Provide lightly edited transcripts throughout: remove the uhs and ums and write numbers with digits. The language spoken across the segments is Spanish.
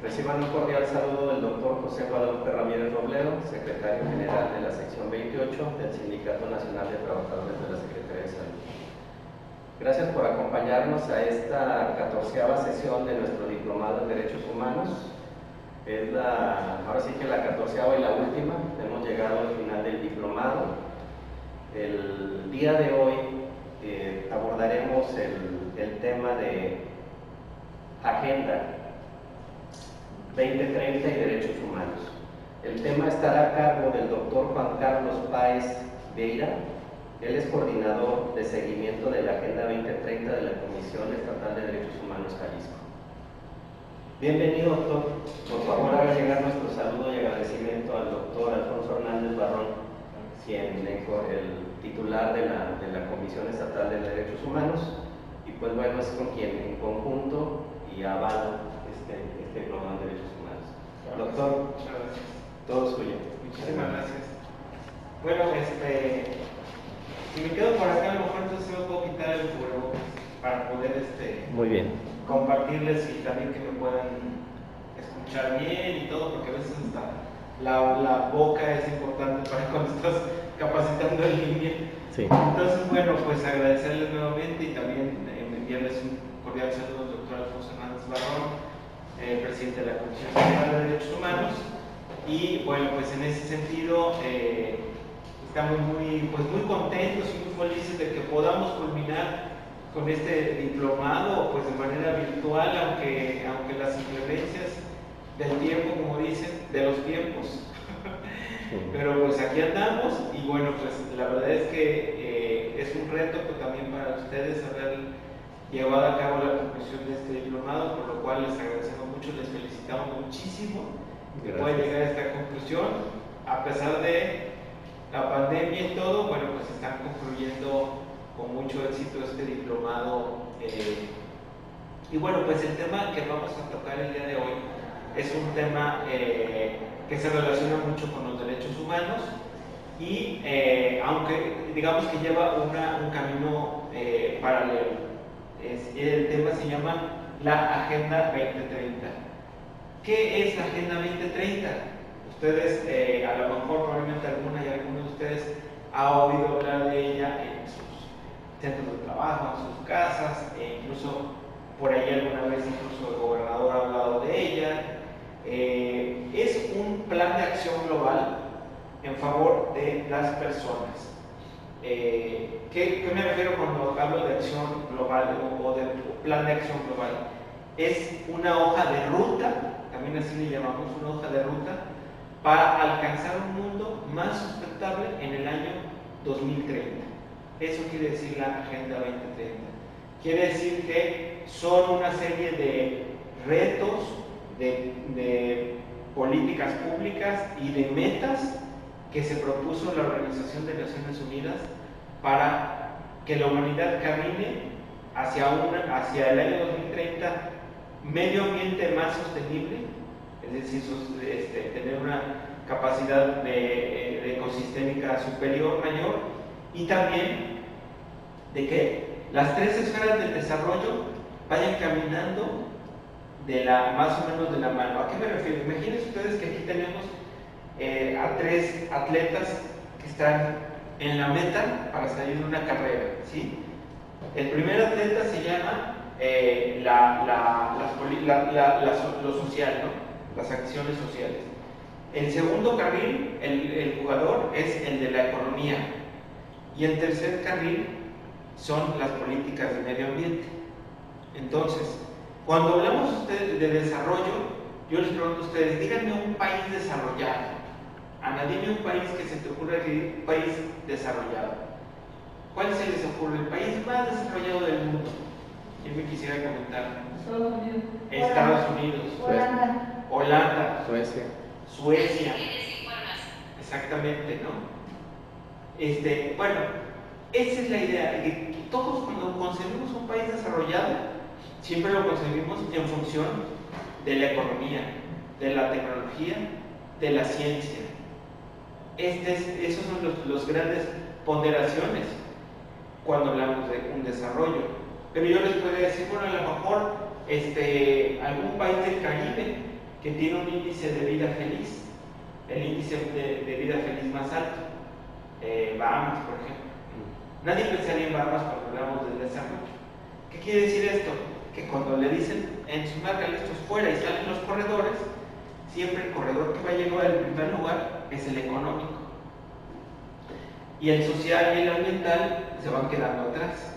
Reciban un cordial saludo del doctor José Guadalupe Ramírez Robledo, secretario general de la sección 28 del Sindicato Nacional de Trabajadores de la Secretaría de Salud. Gracias por acompañarnos a esta 14ª sesión de nuestro diplomado en Derechos Humanos. Es ahora sí que la 14ª y la última. Hemos llegado al final del diplomado. El día de hoy abordaremos el tema de Agenda 2030 y Derechos Humanos. El tema estará a cargo del doctor Juan Carlos Páez Vieira. Él es coordinador de seguimiento de la Agenda 2030 de la Comisión Estatal de Derechos Humanos Jalisco. Bienvenido, doctor. Por favor, haga llegar nuestro saludo y agradecimiento al doctor Alfonso Hernández Barrón, quien es el titular de la Comisión Estatal de Derechos Humanos, y pues bueno, es con quien en conjunto y avala este diplomado de Derechos Humanos. Doctor, muchas gracias. Todo suyo. Muchísimas gracias. Bueno, si me quedo por acá, a lo mejor entonces me puedo quitar el cubrebocas para poder Muy bien. compartirles y también que me puedan escuchar bien y todo, porque a veces hasta la boca es importante para cuando estás capacitando en línea. Sí. Entonces, bueno, pues agradecerles nuevamente y también enviarles un cordial saludo al doctor Alfonso Hernández Barrón, presidente de la Comisión Nacional de Derechos Humanos. Y bueno, pues en ese sentido estamos muy contentos y muy felices de que podamos culminar con este diplomado pues de manera virtual, aunque las inclemencias del tiempo, como dicen, de los tiempos. Pero pues aquí andamos y bueno, pues la verdad es que es un reto pues, también para ustedes haber llevado a cabo la conclusión de este diplomado, por lo cual les agradecemos mucho, les felicitamos muchísimo que puedan llegar a esta conclusión. A pesar de la pandemia y todo, bueno, pues están concluyendo con mucho éxito este diplomado. Y bueno, pues el tema que vamos a tocar el día de hoy es un tema que se relaciona mucho con los derechos humanos y aunque digamos que lleva un camino paralelo. El tema se llama la Agenda 2030. ¿Qué es la Agenda 2030? Ustedes, a lo mejor probablemente alguno de ustedes ha oído hablar de ella en sus centros de trabajo, en sus casas, incluso por ahí alguna vez incluso el gobernador ha hablado de ella. Es un plan de acción global en favor de las personas. ¿Qué me refiero cuando hablo de acción global o de plan de acción global? Es una hoja de ruta, también así le llamamos, una hoja de ruta para alcanzar un mundo más sustentable en el año 2030. Eso quiere decir la Agenda 2030. Quiere decir que son una serie de retos, de políticas públicas y de metas que se propuso la Organización de Naciones Unidas para que la humanidad camine hacia el año 2030 medio ambiente más sostenible, es decir, tener una capacidad de ecosistémica superior, mayor, y también de que las tres esferas del desarrollo vayan caminando más o menos de la mano. ¿A qué me refiero? Imagínense ustedes que aquí tenemos a tres atletas que están en la meta para salir de una carrera, ¿sí? El primer atleta se llama lo social, ¿no? Las acciones sociales. El segundo carril, el jugador, es el de la economía. Y el tercer carril son las políticas de medio ambiente. Entonces, cuando hablamos de desarrollo, yo les pregunto a ustedes, díganme un país desarrollado. Ana, dime un país que se te ocurra, un país desarrollado. ¿Cuál se les ocurre? El país más desarrollado del mundo. ¿Quién me quisiera comentar? Estados Unidos. Holanda. Suecia. Exactamente, ¿no? Bueno, esa es la idea. Que todos cuando concebimos un país desarrollado, siempre lo concebimos en función de la economía, de la tecnología, de la ciencia. Esos son los grandes ponderaciones cuando hablamos de un desarrollo. Pero yo les podría decir, bueno, a lo mejor algún país del Caribe que tiene un índice de vida feliz, el índice de vida feliz más alto. Bahamas, por ejemplo. Nadie pensaría en Bahamas cuando hablamos del desarrollo. ¿Qué quiere decir esto? Que cuando le dicen en su marca listos fuera y salen los corredores, siempre el corredor que va a llegar en primer lugar es el económico. Y el social y el ambiental se van quedando atrás.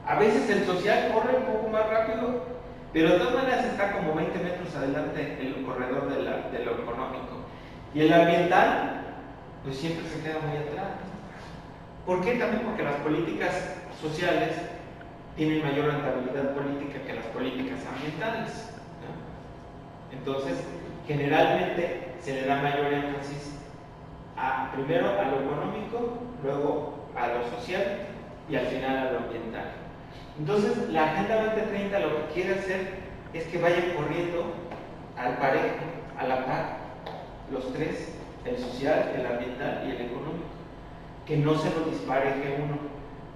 A veces el social corre un poco más rápido, pero de todas maneras está como 20 metros adelante el corredor de lo económico. Y el ambiental, pues siempre se queda muy atrás. ¿Por qué? También porque las políticas sociales tienen mayor rentabilidad política que las políticas ambientales, ¿no? Entonces, generalmente se le da mayor énfasis primero a lo económico, luego a lo social y al final a lo ambiental. Entonces, la Agenda 2030 lo que quiere hacer es que vayan corriendo al parejo, a la par, los tres, el social, el ambiental y el económico, que no se lo dispareje uno.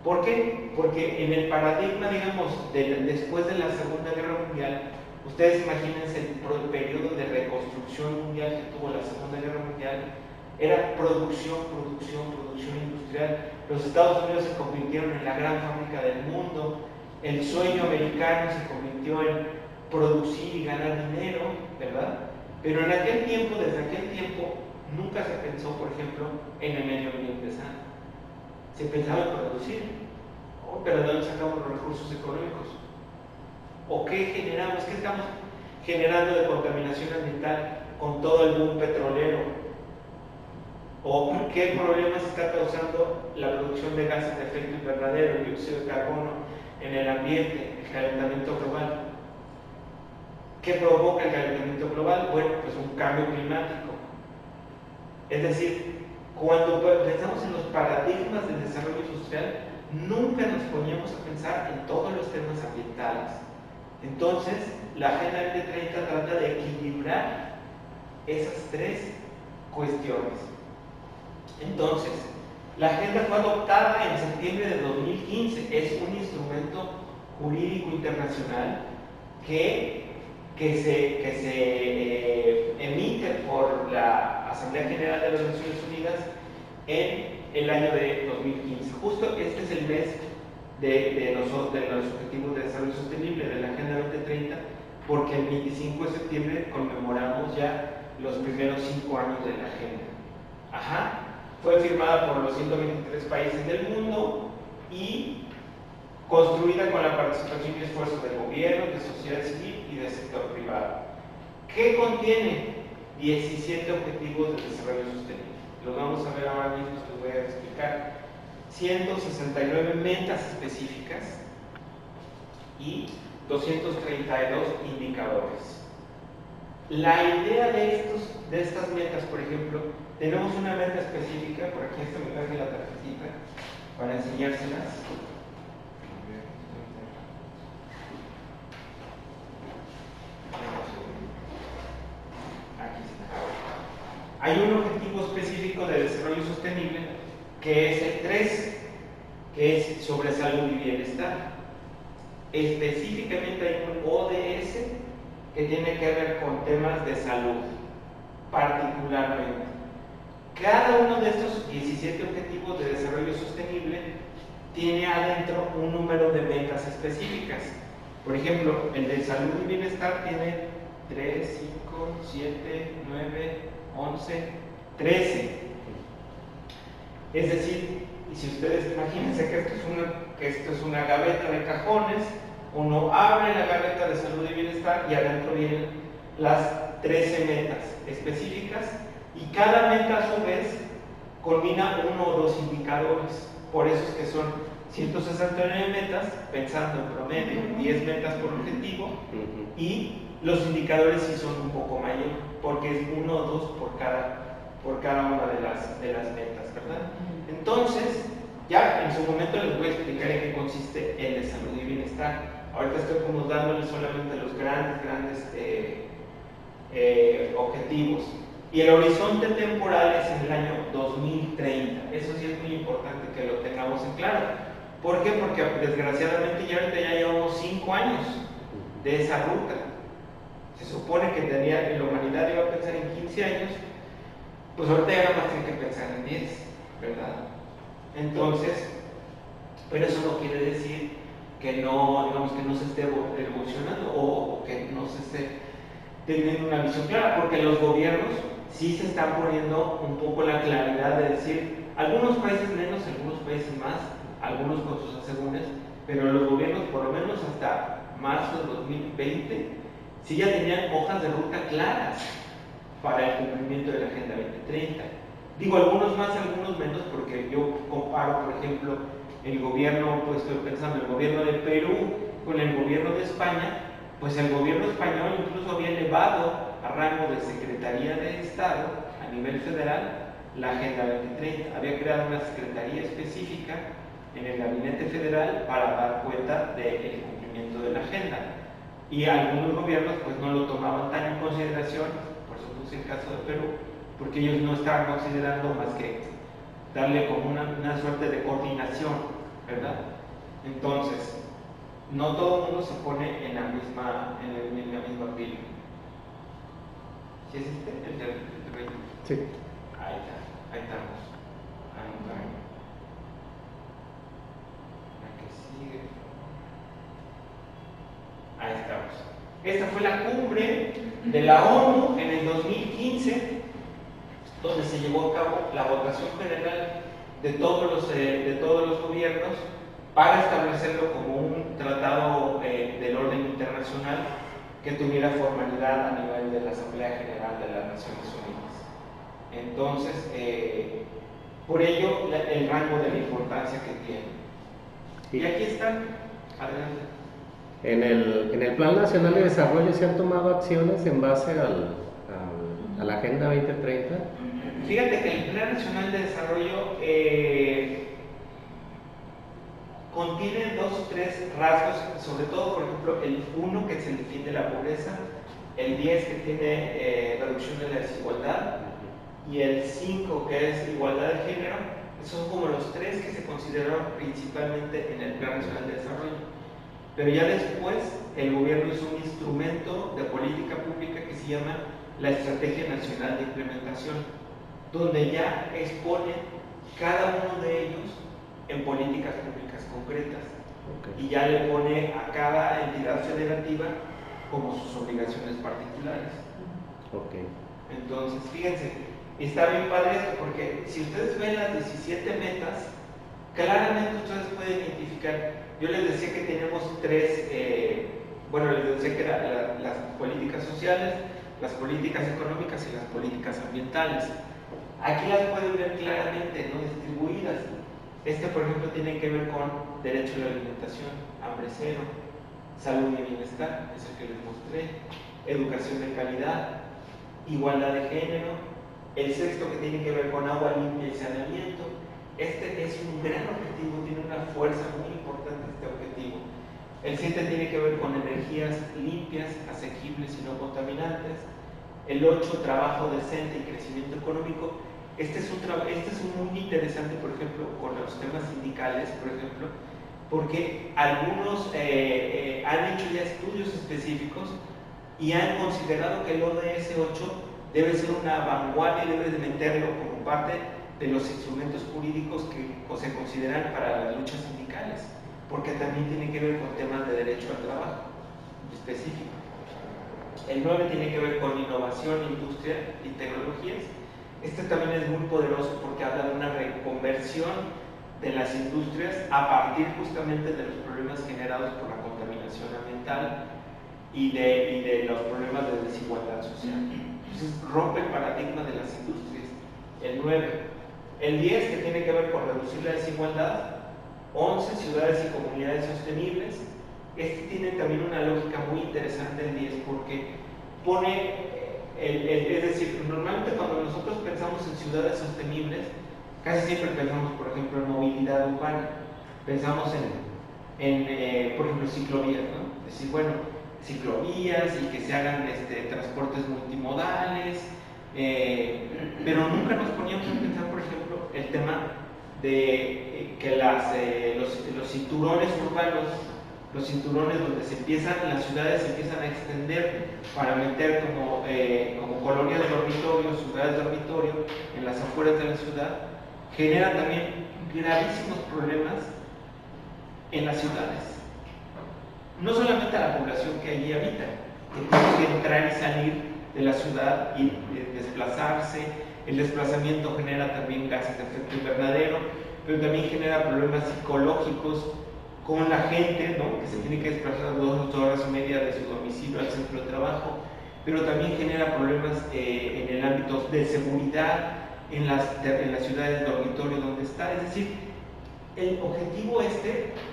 ¿Por qué? Porque en el paradigma, digamos, después de la Segunda Guerra Mundial, ustedes imagínense el periodo de reconstrucción mundial que tuvo la Segunda Guerra Mundial, era producción industrial. Los Estados Unidos se convirtieron en la gran fábrica del mundo, el sueño americano se convirtió en producir y ganar dinero, ¿verdad? Pero en aquel tiempo, desde aquel tiempo, nunca se pensó, por ejemplo, en el medio ambiente sano. Se pensaba en producir. Oh, pero ¿de dónde sacamos los recursos económicos? ¿O qué generamos? ¿Qué estamos generando de contaminación ambiental con todo el boom petrolero? ¿O qué problemas está causando la producción de gases de efecto invernadero, el dióxido de carbono en el ambiente, el calentamiento global? ¿Qué provoca el calentamiento global? Bueno, pues un cambio climático. Es decir, cuando pensamos en los paradigmas del desarrollo social, nunca nos poníamos a pensar en todos los temas ambientales. Entonces, la Agenda 2030 trata de equilibrar esas tres cuestiones. Entonces, la agenda fue adoptada en septiembre de 2015. Es un instrumento jurídico internacional que se emite por la Asamblea General de las Naciones Unidas en el año de 2015. Justo este es el mes de los Objetivos de Desarrollo Sostenible de la Agenda 2030, porque el 25 de septiembre conmemoramos ya los primeros 5 años de la agenda. Ajá. Fue firmada por los 123 países del mundo y construida con la participación y esfuerzo del gobierno, de sociedad civil y del sector privado. ¿Qué contiene? 17 objetivos de desarrollo sostenible. Los vamos a ver ahora mismo, les voy a explicar. 169 metas específicas y 232 indicadores. La idea de estas metas, por ejemplo, tenemos una meta específica, por aquí me traje la tarjetita para enseñárselas. Aquí está. Hay un objetivo específico de desarrollo sostenible que es el 13, que es sobre salud y bienestar. Específicamente hay un ODS que tiene que ver con temas de salud, particularmente. Cada uno de estos 17 objetivos de desarrollo sostenible tiene adentro un número de metas específicas. Por ejemplo, el de salud y bienestar tiene 3, 5, 7, 9, 11, 13. Es decir, y si ustedes imagínense que esto es una gaveta de cajones, uno abre la gaveta de salud y bienestar y adentro vienen las 13 metas específicas, y cada meta a su vez combina uno o dos indicadores. Por eso es que son 169 metas, pensando en promedio, 10 metas por objetivo, y los indicadores sí son un poco mayor, porque es uno o dos por cada una de las metas, ¿verdad? Entonces, ya en su momento les voy a explicar en qué consiste el de salud y bienestar. Ahorita estoy como dándoles solamente los grandes objetivos. Y el horizonte temporal es en el año 2030. Eso sí es muy importante que lo tengamos en claro. ¿Por qué? Porque desgraciadamente ya ahorita ya llevamos 5 años de esa ruta. se supone que la humanidad iba a pensar en 15 años, pues ahorita ya nada más tiene que pensar en 10, ¿verdad? Entonces, pero eso no quiere decir que no, digamos, que no se esté evolucionando o que no se esté teniendo una visión clara, porque los gobiernos sí se están poniendo un poco la claridad de decir, algunos países menos, algunos países más, algunos con sus asegúnes, pero los gobiernos por lo menos hasta marzo de 2020 sí ya tenían hojas de ruta claras para el cumplimiento de la Agenda 2030. Digo algunos más, algunos menos, porque yo comparo, por ejemplo, el gobierno, pues estoy pensando, el gobierno de Perú con el gobierno de España, pues el gobierno español incluso había elevado a rango de Secretaría de Estado a nivel federal la Agenda 2030. Había creado una secretaría específica en el gabinete federal para dar cuenta del cumplimiento de la agenda. Y algunos gobiernos pues no lo tomaban tan en consideración, por eso puse el caso de Perú, porque ellos no estaban considerando más que darle como una suerte de coordinación, ¿verdad? Entonces, no todo el mundo se pone en la misma pila. ¿Sí es este? ¿El de 20? Sí. Ahí está, ahí estamos. La que sigue. Ahí estamos. Esta fue la cumbre de la ONU en el 2015, donde se llevó a cabo la votación general de todos los gobiernos para establecerlo como un tratado del orden internacional que tuviera formalidad a nivel de la Asamblea General de las Naciones Unidas. Entonces, por ello, el rango de la importancia que tiene. Y aquí están, adelante. En el Plan Nacional de Desarrollo se han tomado acciones en base a la Agenda 2030. Fíjate que el Plan Nacional de Desarrollo contiene 2 o 3 rasgos, sobre todo, por ejemplo, el 1, que es el fin de la pobreza, el 10, que tiene reducción de la desigualdad, y el 5, que es igualdad de género. Son como los 3 que se consideraron principalmente en el Plan Nacional de Desarrollo. Pero ya después el gobierno hizo un instrumento de política pública que se llama la Estrategia Nacional de Implementación, donde ya expone cada uno de ellos en políticas públicas concretas. Okay. Y ya le pone a cada entidad federativa como sus obligaciones particulares. Okay. Entonces, fíjense, está bien padre esto, porque si ustedes ven las 17 metas, claramente ustedes pueden identificar. Yo les decía que tenemos 3, les decía que eran las políticas sociales, las políticas económicas y las políticas ambientales. Aquí las pueden ver claramente, ¿no?, distribuidas. Por ejemplo, tiene que ver con derecho a la alimentación, hambre cero, salud y bienestar, es el que les mostré, educación de calidad, igualdad de género, el 6º que tiene que ver con agua limpia y saneamiento. Este es un gran objetivo, tiene una fuerza muy importante este objetivo. El 7 tiene que ver con energías limpias, asequibles y no contaminantes. El 8, trabajo decente y crecimiento económico. Este es muy interesante, por ejemplo, con los temas sindicales, por ejemplo, porque algunos han hecho ya estudios específicos y han considerado que el ODS 8 debe ser una vanguardia y debe de meterlo como parte de los instrumentos jurídicos que se consideran para las luchas sindicales, porque también tiene que ver con temas de derecho al trabajo específico. El 9 tiene que ver con innovación, industria y tecnologías. Este también es muy poderoso porque habla de una reconversión de las industrias a partir justamente de los problemas generados por la contaminación ambiental y de los problemas de desigualdad social. Entonces rompe el paradigma de las industrias. El 9. El 10, que tiene que ver con reducir la desigualdad. 11, ciudades y comunidades sostenibles. Este tiene también una lógica muy interesante, el 10, porque pone, es decir, normalmente cuando nosotros pensamos en ciudades sostenibles, casi siempre pensamos, por ejemplo, en movilidad urbana, pensamos en por ejemplo, ciclovías, ¿no? Es decir, bueno, ciclovías y que se hagan transportes multimodales, pero nunca nos poníamos a pensar, por ejemplo, el tema de que los cinturones urbanos los cinturones donde las ciudades se empiezan a extender para meter como colonias dormitorio, ciudades dormitorio en las afueras de la ciudad, genera también gravísimos problemas en las ciudades. No solamente a la población que allí habita, que tiene que entrar y salir de la ciudad y desplazarse. El desplazamiento genera también gases de efecto invernadero, pero también genera problemas psicológicos con la gente, ¿no? Que se tiene que desplazar 2 horas y media de su domicilio al centro de trabajo, pero también genera problemas en el ámbito de seguridad en las ciudades dormitorio donde está. Es decir, el objetivo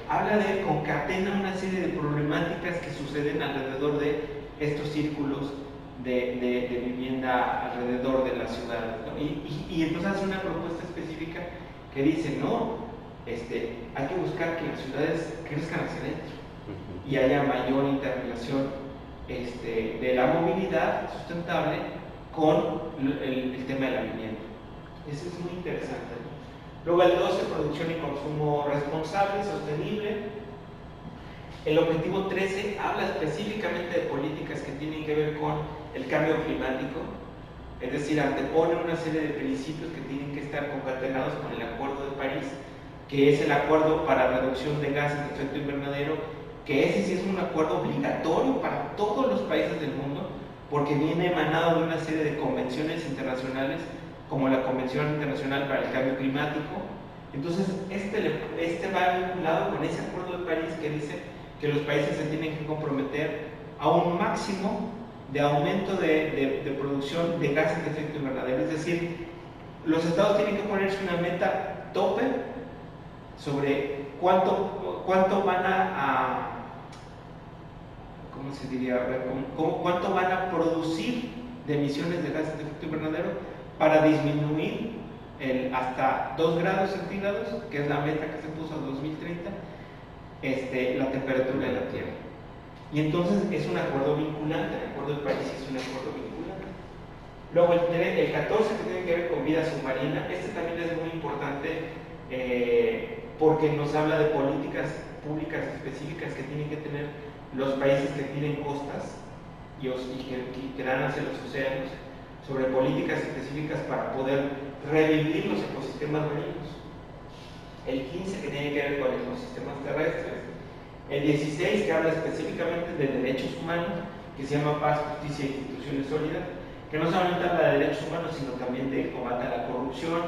habla de concatena una serie de problemáticas que suceden alrededor de estos círculos de vivienda alrededor de las ciudades, ¿no? Y entonces hace una propuesta específica que dice, no, hay que buscar que las ciudades crezcan hacia adentro y haya mayor interrelación de la movilidad sustentable con el tema de la vivienda. Eso es muy interesante, ¿no? Luego el 12, producción y consumo responsable, sostenible. El objetivo 13 habla específicamente de políticas que tienen que ver con el cambio climático, es decir, antepone una serie de principios que tienen que estar concatenados con el Acuerdo de París, que es el acuerdo para reducción de gases de efecto invernadero, que ese sí es un acuerdo obligatorio para todos los países del mundo, porque viene emanado de una serie de convenciones internacionales, como la Convención Internacional para el Cambio Climático. Entonces, va vinculado con ese Acuerdo de París que dice que los países se tienen que comprometer a un máximo de aumento de producción de gases de efecto invernadero. Es decir, los estados tienen que ponerse una meta tope sobre cuánto van ¿cómo se diría? Cuánto van a producir de emisiones de gases de efecto invernadero para disminuir hasta 2 grados centígrados, que es la meta que se puso al 2030, la temperatura de la Tierra. Y entonces es un acuerdo vinculante, el Acuerdo de París es un acuerdo vinculante. Luego el 14, que tiene que ver con vida submarina, también es muy importante porque nos habla de políticas públicas específicas que tienen que tener los países que tienen costas y que dan hacia los océanos, sobre políticas específicas para poder revivir los ecosistemas marinos. El 15, que tiene que ver con ecosistemas terrestres. El 16, que habla específicamente de derechos humanos, que se llama Paz, Justicia e Instituciones Sólidas, que no solamente habla de derechos humanos, sino también de combate a la corrupción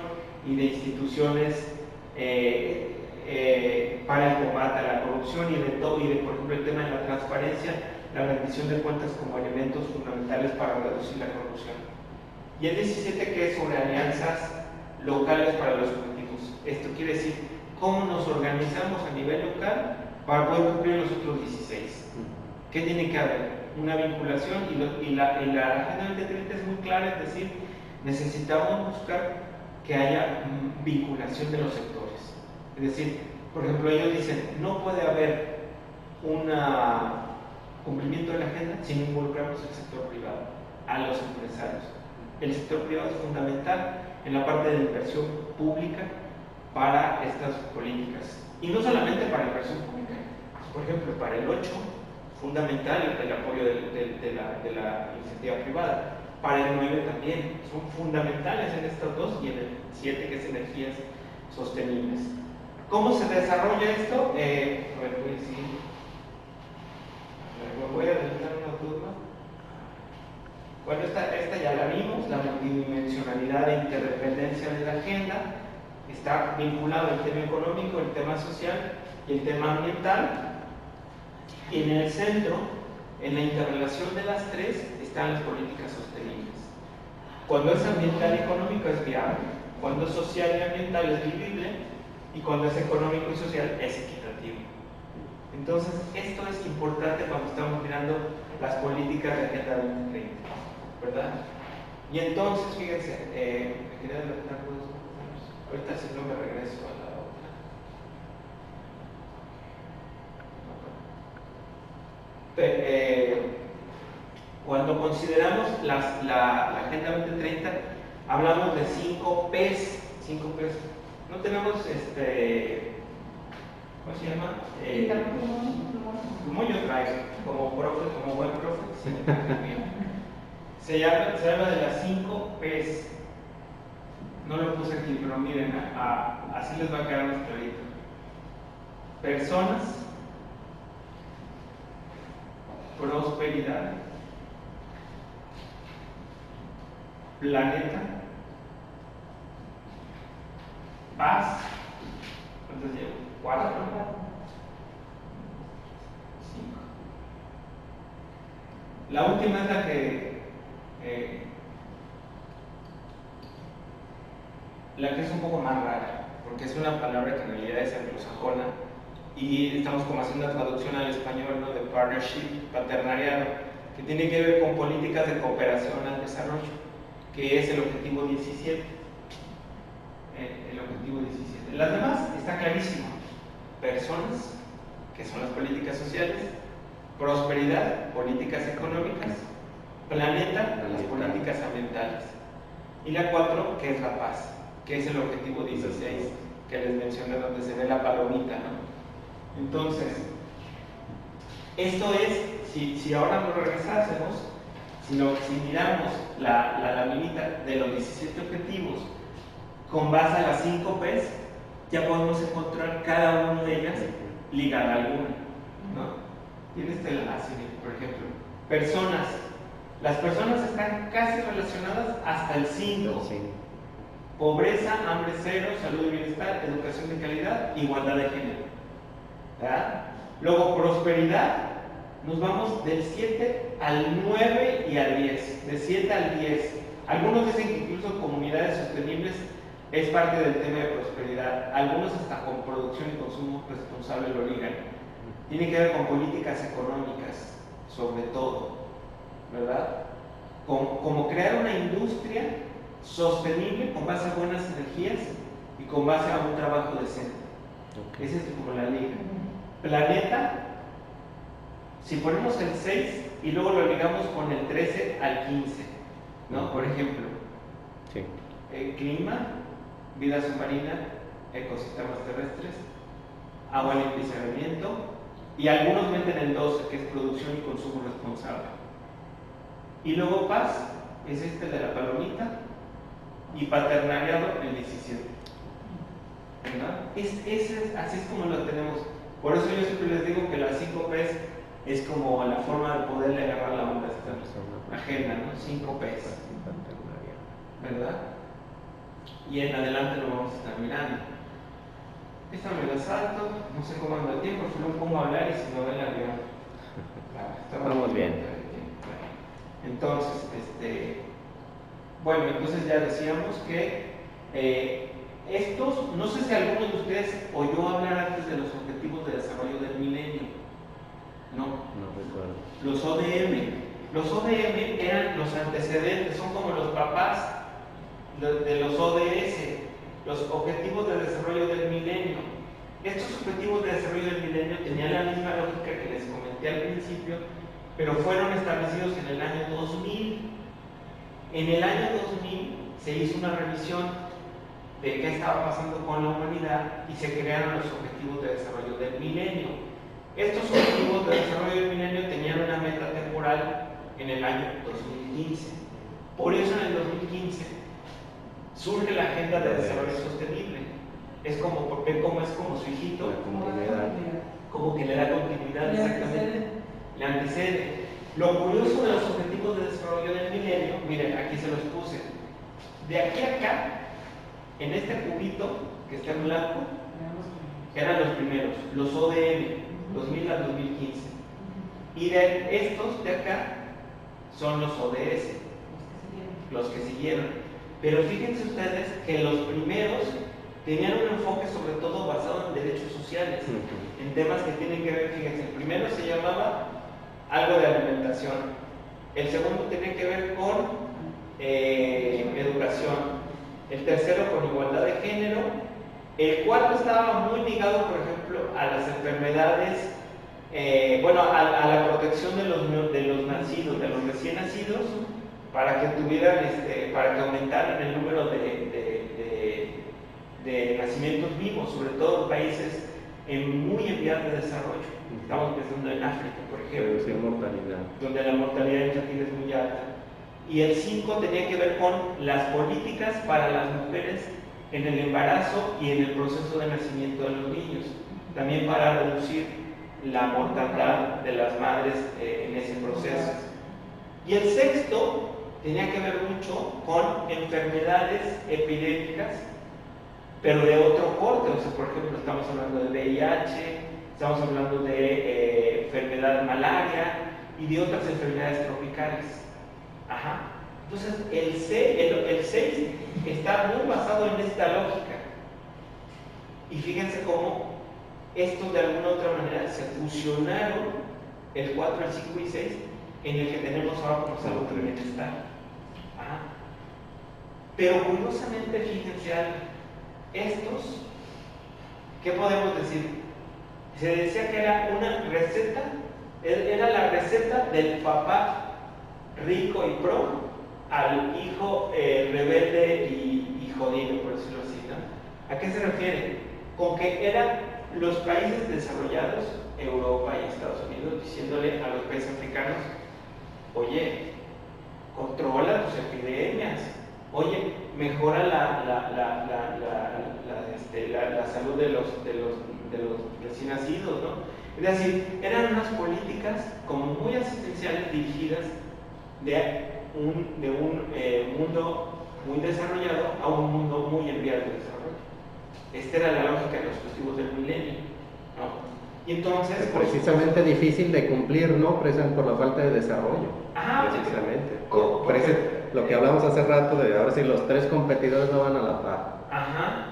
y de instituciones para el combate a la corrupción y de, por ejemplo, el tema de la transparencia, la rendición de cuentas como elementos fundamentales para reducir la corrupción. Y el 17, que es sobre alianzas locales para los objetivos. Esto quiere decir cómo nos organizamos a nivel local para poder cumplir los otros 16. ¿Qué tiene que haber? Una vinculación y la Agenda 2030 es muy clara, es decir, necesitamos buscar que haya vinculación de los sectores. Es decir, por ejemplo, ellos dicen, no puede haber un cumplimiento de la agenda si no involucramos al sector privado, a los empresarios. El sector privado es fundamental en la parte de inversión pública para estas políticas. Y no solamente para inversión pública, por ejemplo, para el 8, fundamental el apoyo de la iniciativa privada. Para el 9 también, son fundamentales en estos dos, y en el 7, que es energías sostenibles. ¿Cómo se desarrolla esto? A ver, voy a adelantar una turma. Bueno, esta ya la vimos, la multidimensionalidad e interdependencia de la agenda. Está vinculado el tema económico, el tema social y el tema ambiental. Y en el centro, en la interrelación de las tres, están las políticas sostenibles. Cuando es ambiental y económico es viable, cuando es social y ambiental es vivible, y cuando es económico y social es equitativo. Entonces, esto es importante cuando estamos mirando las políticas de Agenda 2030, ¿verdad? Y entonces, fíjense, me quería adelantar unos años. Ahorita si no me regreso a la otra. Cuando consideramos la Agenda 2030, hablamos de 5 P's. 5 P's. No tenemos, ¿cómo se llama? como yo traigo, como profe, como buen profe, sí, se habla de las 5 P's. No lo puse aquí, pero miren, así les va a quedar más clarito. Personas, prosperidad, planeta, paz. ¿Cuántos llevo? 4, 5. La última es la que es un poco más rara, porque es una palabra que en realidad es anglosajona y estamos como haciendo una traducción al español, ¿no? De partnership, paternariado, que tiene que ver con políticas de cooperación al desarrollo, que es el objetivo 17. El objetivo 17. Las demás está clarísimo. Personas, que son las políticas sociales, prosperidad, políticas económicas, planeta, las políticas ambientales. Y la 4, que es la paz, que es el objetivo 16, que les mencioné donde se ve la palomita, ¿no? Entonces, esto es, si ahora no regresásemos, si miramos la laminita de los 17 objetivos con base a las 5 P's, ya podemos encontrar cada una de ellas ligada a alguna, ¿no? Tienes por ejemplo, personas. Las personas están casi relacionadas hasta el 5. Pobreza, hambre cero, salud y bienestar, educación de calidad, igualdad de género. ¿Verdad? Luego, prosperidad, nos vamos del 7 al 9 y al 10. De 7 al 10. Algunos dicen que incluso comunidades sostenibles es parte del tema de prosperidad. Algunos hasta con producción y consumo responsable lo ligan. Tiene que ver con políticas económicas, sobre todo, ¿verdad? Como crear una industria sostenible con base a buenas energías y con base a un trabajo decente. Esa es como la liga. Planeta, si ponemos el 6 y luego lo ligamos con el 13 al 15, ¿no? Por ejemplo, clima, vida submarina, ecosistemas terrestres, agua limpia y saneamiento, y algunos meten el 12, que es producción y consumo responsable. Y luego paz, es este de la palomita, y paternariado, el 17. ¿Verdad? Así es como lo tenemos. Por eso yo siempre les digo que las 5 P's es como la forma de poderle agarrar la onda a esta agenda, ¿no? 5 P's. ¿Verdad? Y en adelante lo vamos a estar mirando. Esta me la salto, no sé cómo ando el tiempo, si no pongo a hablar y si no ven la avión. Estamos bien. Entonces, bueno, entonces ya decíamos que estos, no sé si alguno de ustedes oyó hablar antes de los Objetivos de Desarrollo del Milenio. No recuerdo. Los ODM. Los ODM eran los antecedentes, son como los papás de los ODS, los Objetivos de Desarrollo del Milenio. Estos Objetivos de Desarrollo del Milenio tenían la misma lógica que les comenté al principio, pero fueron establecidos en el año 2000. En el año 2000 se hizo una revisión de qué estaba pasando con la humanidad y se crearon los Objetivos de Desarrollo del Milenio. Estos Objetivos de Desarrollo del Milenio tenían una meta temporal en el año 2015. Por eso en el 2015 surge la Agenda de Desarrollo Sostenible. Es como su hijito, como que le da continuidad, exactamente. Le antecede. Lo curioso de los Objetivos de Desarrollo del Milenio, miren, aquí se los puse. De aquí a acá, en este cubito que está en blanco, eran los primeros, los ODM, 2000 al 2015. Y de estos de acá son los ODS, los que siguieron. Pero fíjense ustedes que los primeros tenían un enfoque sobre todo basado en derechos sociales, en temas que tienen que ver, fíjense, el primero se llamaba algo de alimentación, el segundo tenía que ver con educación, el tercero con igualdad de género, el cuarto estaba muy ligado, por ejemplo, a las enfermedades, a la protección de los nacidos, de los recién nacidos, para que tuvieran, para que aumentaran el número de nacimientos vivos, sobre todo en países muy en vías de desarrollo. Estamos pensando en África, por ejemplo, reducir mortalidad, donde la mortalidad infantil es muy alta. Y el 5 tenía que ver con las políticas para las mujeres en el embarazo y en el proceso de nacimiento de los niños, también para reducir la mortandad de las madres en ese proceso. Y el 6 tenía que ver mucho con enfermedades epidémicas, pero de otro corte. O sea, por ejemplo, estamos hablando de VIH, estamos hablando de enfermedad malaria y de otras enfermedades tropicales. Ajá. Entonces, el 6 está muy basado en esta lógica. Y fíjense cómo estos de alguna u otra manera se fusionaron, el 4, el 5 y 6, en el que tenemos ahora como salud y bienestar. Ajá. Pero curiosamente, fíjense algo, estos, ¿qué podemos decir? Se decía que era una receta, era la receta del papá rico y pro al hijo rebelde y jodido, por decirlo así, ¿no? ¿A qué se refiere? Con que eran los países desarrollados, Europa y Estados Unidos, diciéndole a los países africanos: oye, controla tus epidemias, oye, mejora la salud de los recién nacidos, ¿no? Es decir, eran unas políticas como muy asistenciales dirigidas de un mundo muy desarrollado a un mundo muy en vías de desarrollo. Esta era la lógica de los objetivos del milenio, ¿no? Y entonces, es precisamente difícil de cumplir, ¿no? Precisamente por la falta de desarrollo. Ajá, precisamente. Lo que hablamos hace rato de ahora sí los tres competidores no van a la par. Ajá.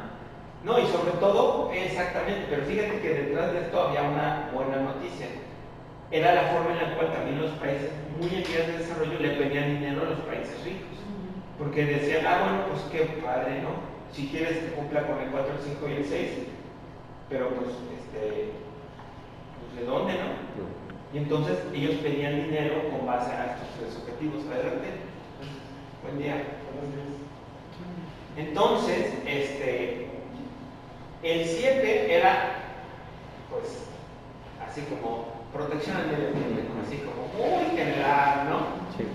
No, y sobre todo, exactamente, pero fíjate que detrás de esto había una buena noticia. Era la forma en la cual también los países muy en vías de desarrollo le pedían dinero a los países ricos. Porque decían: bueno, pues qué padre, ¿no? Si quieres que cumpla con el 4, el 5 y el 6, pero pues, ¿de dónde, no? Y entonces ellos pedían dinero con base a estos tres objetivos. Adelante. Buen día. Entonces, el 7 era, pues, así como protección al medio ambiente, ¿no? Así como muy general, ¿no? Sí.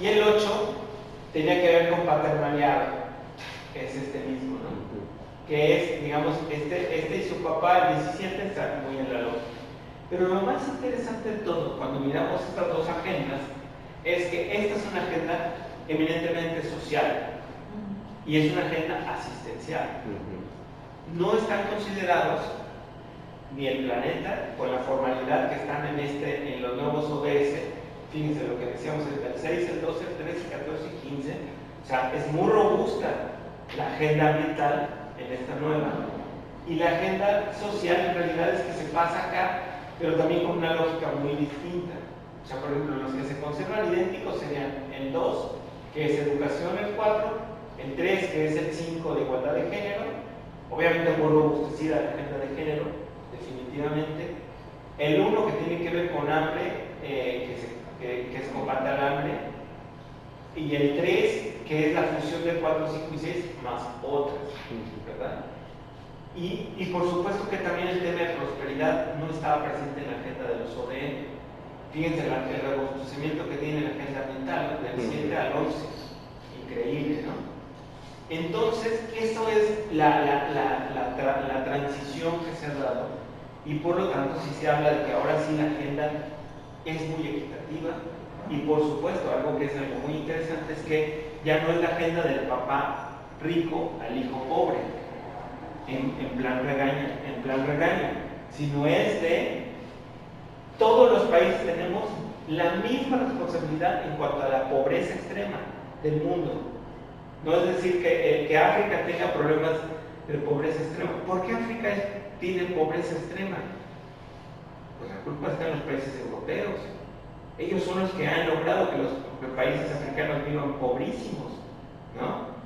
Y el 8 tenía que ver con paternalidad, que es este mismo, ¿no? Que es, digamos, este y su papá, el 17, está muy en la lógica. Pero lo más interesante de todo, cuando miramos estas dos agendas, es que esta es una agenda eminentemente social y es una agenda asistencial. No están considerados ni el planeta con la formalidad que están en los nuevos ODS. Fíjense lo que decíamos: el 6, el 12, el 13, el 14 y 15. O sea, es muy robusta la agenda ambiental en esta nueva. Y la agenda social en realidad es que se pasa acá, pero también con una lógica muy distinta. O sea, por ejemplo, los que se conservan idénticos serían el 2, que es educación, el 4, el 3, que es el 5 de igualdad de género, obviamente muy robustecida la agenda de género, definitivamente. El 1, que tiene que ver con hambre, que es combate al hambre, y el 3, que es la fusión del 4, 5 y 6 más otras, ¿verdad? Y por supuesto que también el tema de prosperidad no estaba presente en la agenda de los ODM. Fíjense el robustecimiento que tiene la agenda ambiental, del 7 al 11, increíble, ¿no? Entonces, eso es la transición que se ha dado, y por lo tanto sí se habla de que ahora sí la agenda es muy equitativa. Y por supuesto, algo que es algo muy interesante es que ya no es la agenda del papá rico al hijo pobre, en plan regaño, sino es de todos los países tenemos la misma responsabilidad en cuanto a la pobreza extrema del mundo. No es decir que África tenga problemas de pobreza extrema. ¿Por qué África tiene pobreza extrema? Pues la culpa está en los países europeos. Ellos son los que han logrado que los países africanos vivan pobrísimos, ¿no?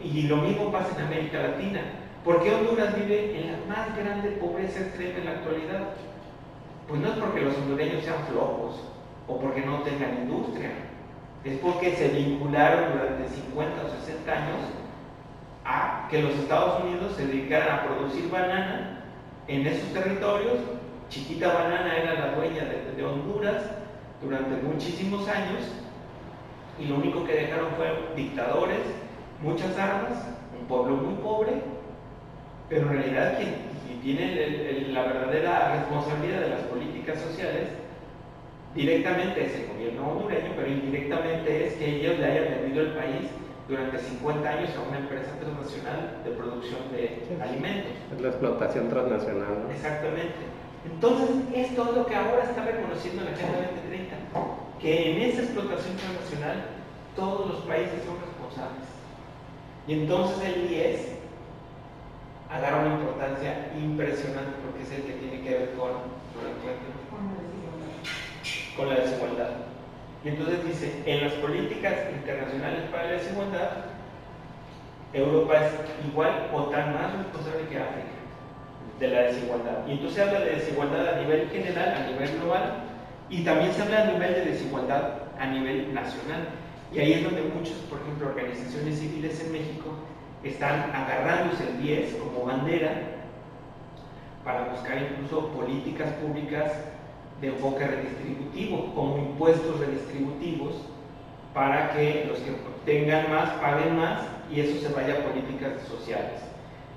Y lo mismo pasa en América Latina. ¿Por qué Honduras vive en la más grande pobreza extrema en la actualidad? Pues no es porque los hondureños sean flojos o porque no tengan industria. Es porque se vincularon durante 50 o 60 años a que los Estados Unidos se dedicaran a producir banana en esos territorios. Chiquita Banana era la dueña de Honduras durante muchísimos años, y lo único que dejaron fueron dictadores, muchas armas, un pueblo muy pobre, pero en realidad quien tiene la verdadera responsabilidad de las políticas sociales directamente es el gobierno hondureño, pero indirectamente es que ellos le hayan vendido el país durante 50 años a una empresa transnacional de producción de alimentos. Es la explotación transnacional, ¿no? Exactamente. Entonces, esto es lo que ahora está reconociendo la Agenda 2030, que en esa explotación transnacional todos los países son responsables. Y entonces el 10 agarra una importancia impresionante, porque es el que tiene que ver con la desigualdad. Y entonces dice, en las políticas internacionales para la desigualdad, Europa es igual o tan más responsable que África de la desigualdad. Y entonces se habla de desigualdad a nivel general, a nivel global, y también se habla a nivel de desigualdad a nivel nacional. Y ahí es donde muchas, por ejemplo, organizaciones civiles en México están agarrándose el 10 como bandera para buscar incluso políticas públicas de enfoque redistributivo, como impuestos redistributivos, para que los que tengan más paguen más y eso se vaya a políticas sociales.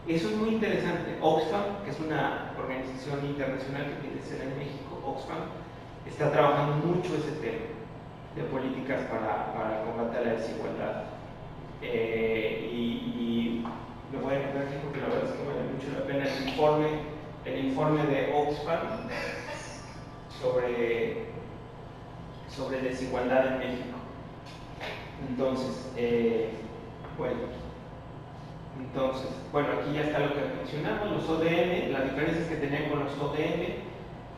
Eso es muy interesante. Oxfam, que es una organización internacional que tiene sede en México, Oxfam, está trabajando mucho ese tema de políticas para combatir la desigualdad. Y lo voy a anotar aquí porque la verdad es que vale mucho la pena el informe de Oxfam sobre desigualdad en México. Entonces, bueno, aquí ya está lo que mencionamos, los ODM, las diferencias que tenían con los ODM.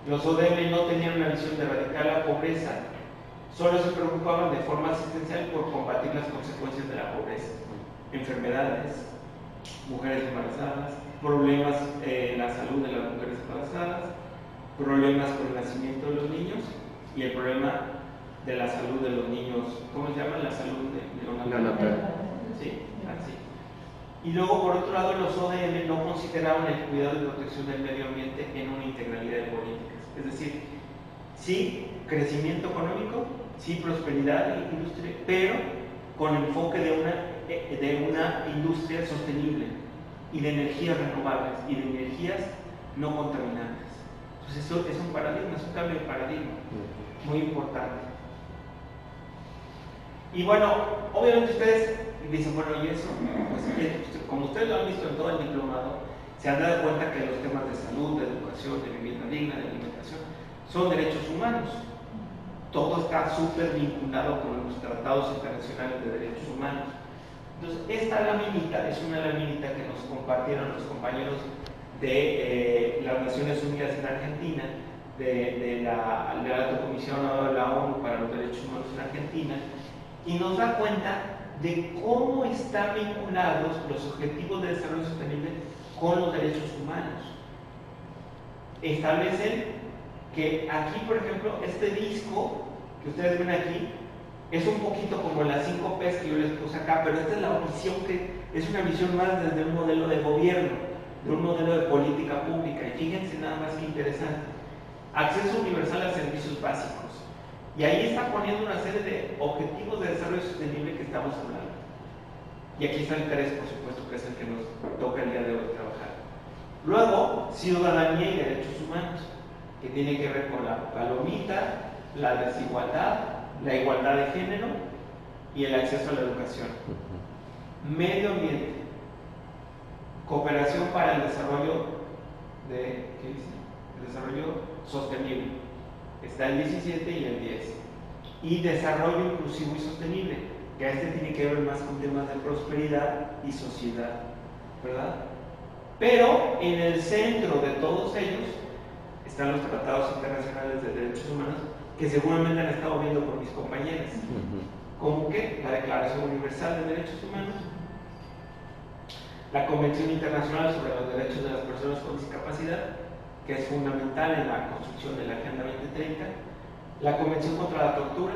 Los ODM no tenían una visión de erradicar la pobreza, solo se preocupaban de forma asistencial por combatir las consecuencias de la pobreza, enfermedades, mujeres embarazadas, problemas en la salud de las mujeres embarazadas, problemas con el nacimiento de los niños y el problema de la salud de los niños, ¿cómo se llama? La salud neonatal. Sí, así. Y luego, por otro lado, los ODM no consideraban el cuidado y protección del medio ambiente en una integralidad de políticas. Es decir, sí crecimiento económico, sí prosperidad industrial, pero con enfoque de una industria sostenible y de energías renovables y de energías no contaminantes. Entonces eso es un paradigma, es un cambio de paradigma muy importante. Y bueno, obviamente ustedes dicen, bueno, y eso, pues como ustedes lo han visto en todo el diplomado, se han dado cuenta que los temas de salud, de educación, de vivienda digna, de alimentación, son derechos humanos. Todo está súper vinculado con los tratados internacionales de derechos humanos. Entonces, esta laminita es una laminita que nos compartieron los compañeros de las Naciones Unidas en Argentina, de la Alta Comisión de la ONU para los Derechos Humanos en Argentina, y nos da cuenta de cómo están vinculados los objetivos de desarrollo sostenible con los derechos humanos. Establecen que aquí, por ejemplo, este disco que ustedes ven aquí es un poquito como las 5 P's que yo les puse acá, pero esta es la visión que es una visión más desde un modelo de gobierno, de un modelo de política pública. Y fíjense nada más que interesante: acceso universal a servicios básicos. Y ahí está poniendo una serie de objetivos de desarrollo sostenible que estamos hablando. Y aquí está el 3, por supuesto, que es el que nos toca el día de hoy trabajar. Luego, ciudadanía y derechos humanos, que tiene que ver con la palomita, la desigualdad, la igualdad de género y el acceso a la educación. Medio ambiente, cooperación para el desarrollo ¿qué dice? El desarrollo sostenible. Está el 17 y el 10. Y desarrollo inclusivo y sostenible, que a este tiene que ver más con temas de prosperidad y sociedad, ¿verdad? Pero en el centro de todos ellos están los tratados internacionales de derechos humanos, que seguramente han estado viendo por mis compañeras, como que la Declaración Universal de Derechos Humanos, la Convención Internacional sobre los Derechos de las Personas con Discapacidad, que es fundamental en la construcción de la Agenda 2030, la Convención contra la Tortura,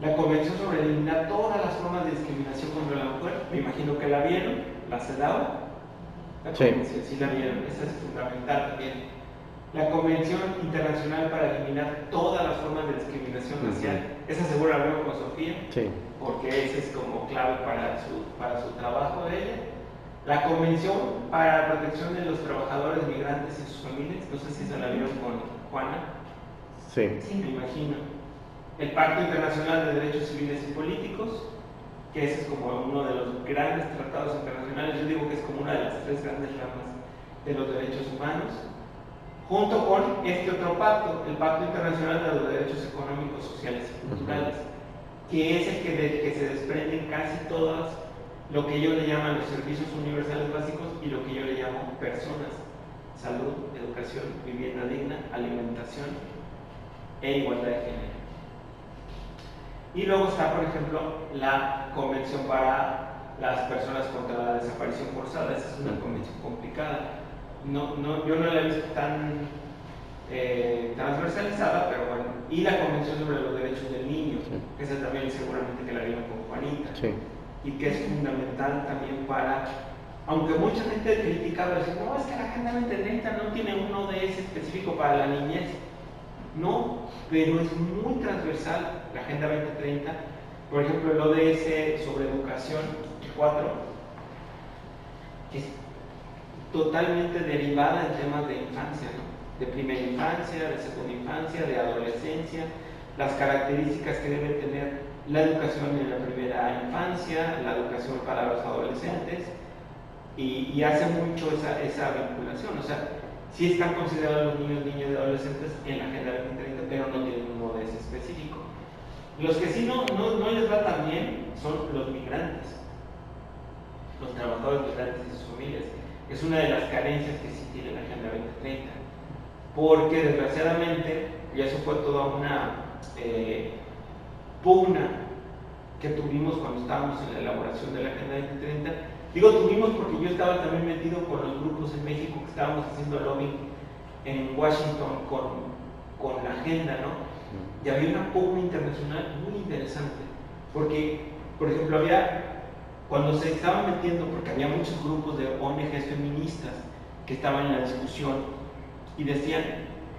la Convención sobre eliminar todas las formas de discriminación contra la mujer, me imagino que la vieron, la CEDAW, La Sí. convención, sí la vieron, esa es fundamental también. La Convención Internacional para eliminar todas las formas de discriminación racial, esa seguro la veo con Sofía, Sí. porque esa es como clave para su trabajo de ella. La Convención para la Protección de los Trabajadores Migrantes y sus Familias, no sé si se la vieron con Juana. Sí. Sí, me imagino. El Pacto Internacional de Derechos Civiles y Políticos, que ese es como uno de los grandes tratados internacionales, yo digo que es como una de las tres grandes ramas de los derechos humanos, junto con este otro pacto, el Pacto Internacional de los Derechos Económicos, Sociales y Culturales, que es el que se desprenden casi todas lo que ellos le llaman los servicios universales básicos y lo que yo le llamo personas: salud, educación, vivienda digna, alimentación e igualdad de género. Y luego está, por ejemplo, la Convención para las Personas contra la Desaparición Forzada. Esa es una convención complicada. Yo no la he visto tan transversalizada, pero bueno. Y la Convención sobre los Derechos del Niño, que esa también seguramente que la vieron con Juanita. Sí. Y que es fundamental también para, aunque mucha gente criticaba, decía, no, es que la Agenda 2030 no tiene un ODS específico para la niñez. No, pero es muy transversal la Agenda 2030. Por ejemplo, el ODS sobre educación 4 es totalmente derivada en temas de infancia, ¿no? De primera infancia, de segunda infancia, de adolescencia, las características que debe tener la educación en la primera infancia, la educación para los adolescentes, y hace mucho esa vinculación. O sea, sí están considerados los niños, niñas y adolescentes en la Agenda 2030, pero no tienen un ODS específico. Los que sí no les va tan bien son los migrantes, los trabajadores migrantes y sus familias. Es una de las carencias que sí tiene la Agenda 2030, porque desgraciadamente, y eso fue toda una pugna que tuvimos cuando estábamos en la elaboración de la Agenda 2030. Digo tuvimos porque yo estaba también metido con los grupos en México que estábamos haciendo lobbying en Washington con la agenda, ¿no? Y había una pugna internacional muy interesante, porque, por ejemplo, cuando se estaban metiendo, porque había muchos grupos de ONGs feministas que estaban en la discusión y decían,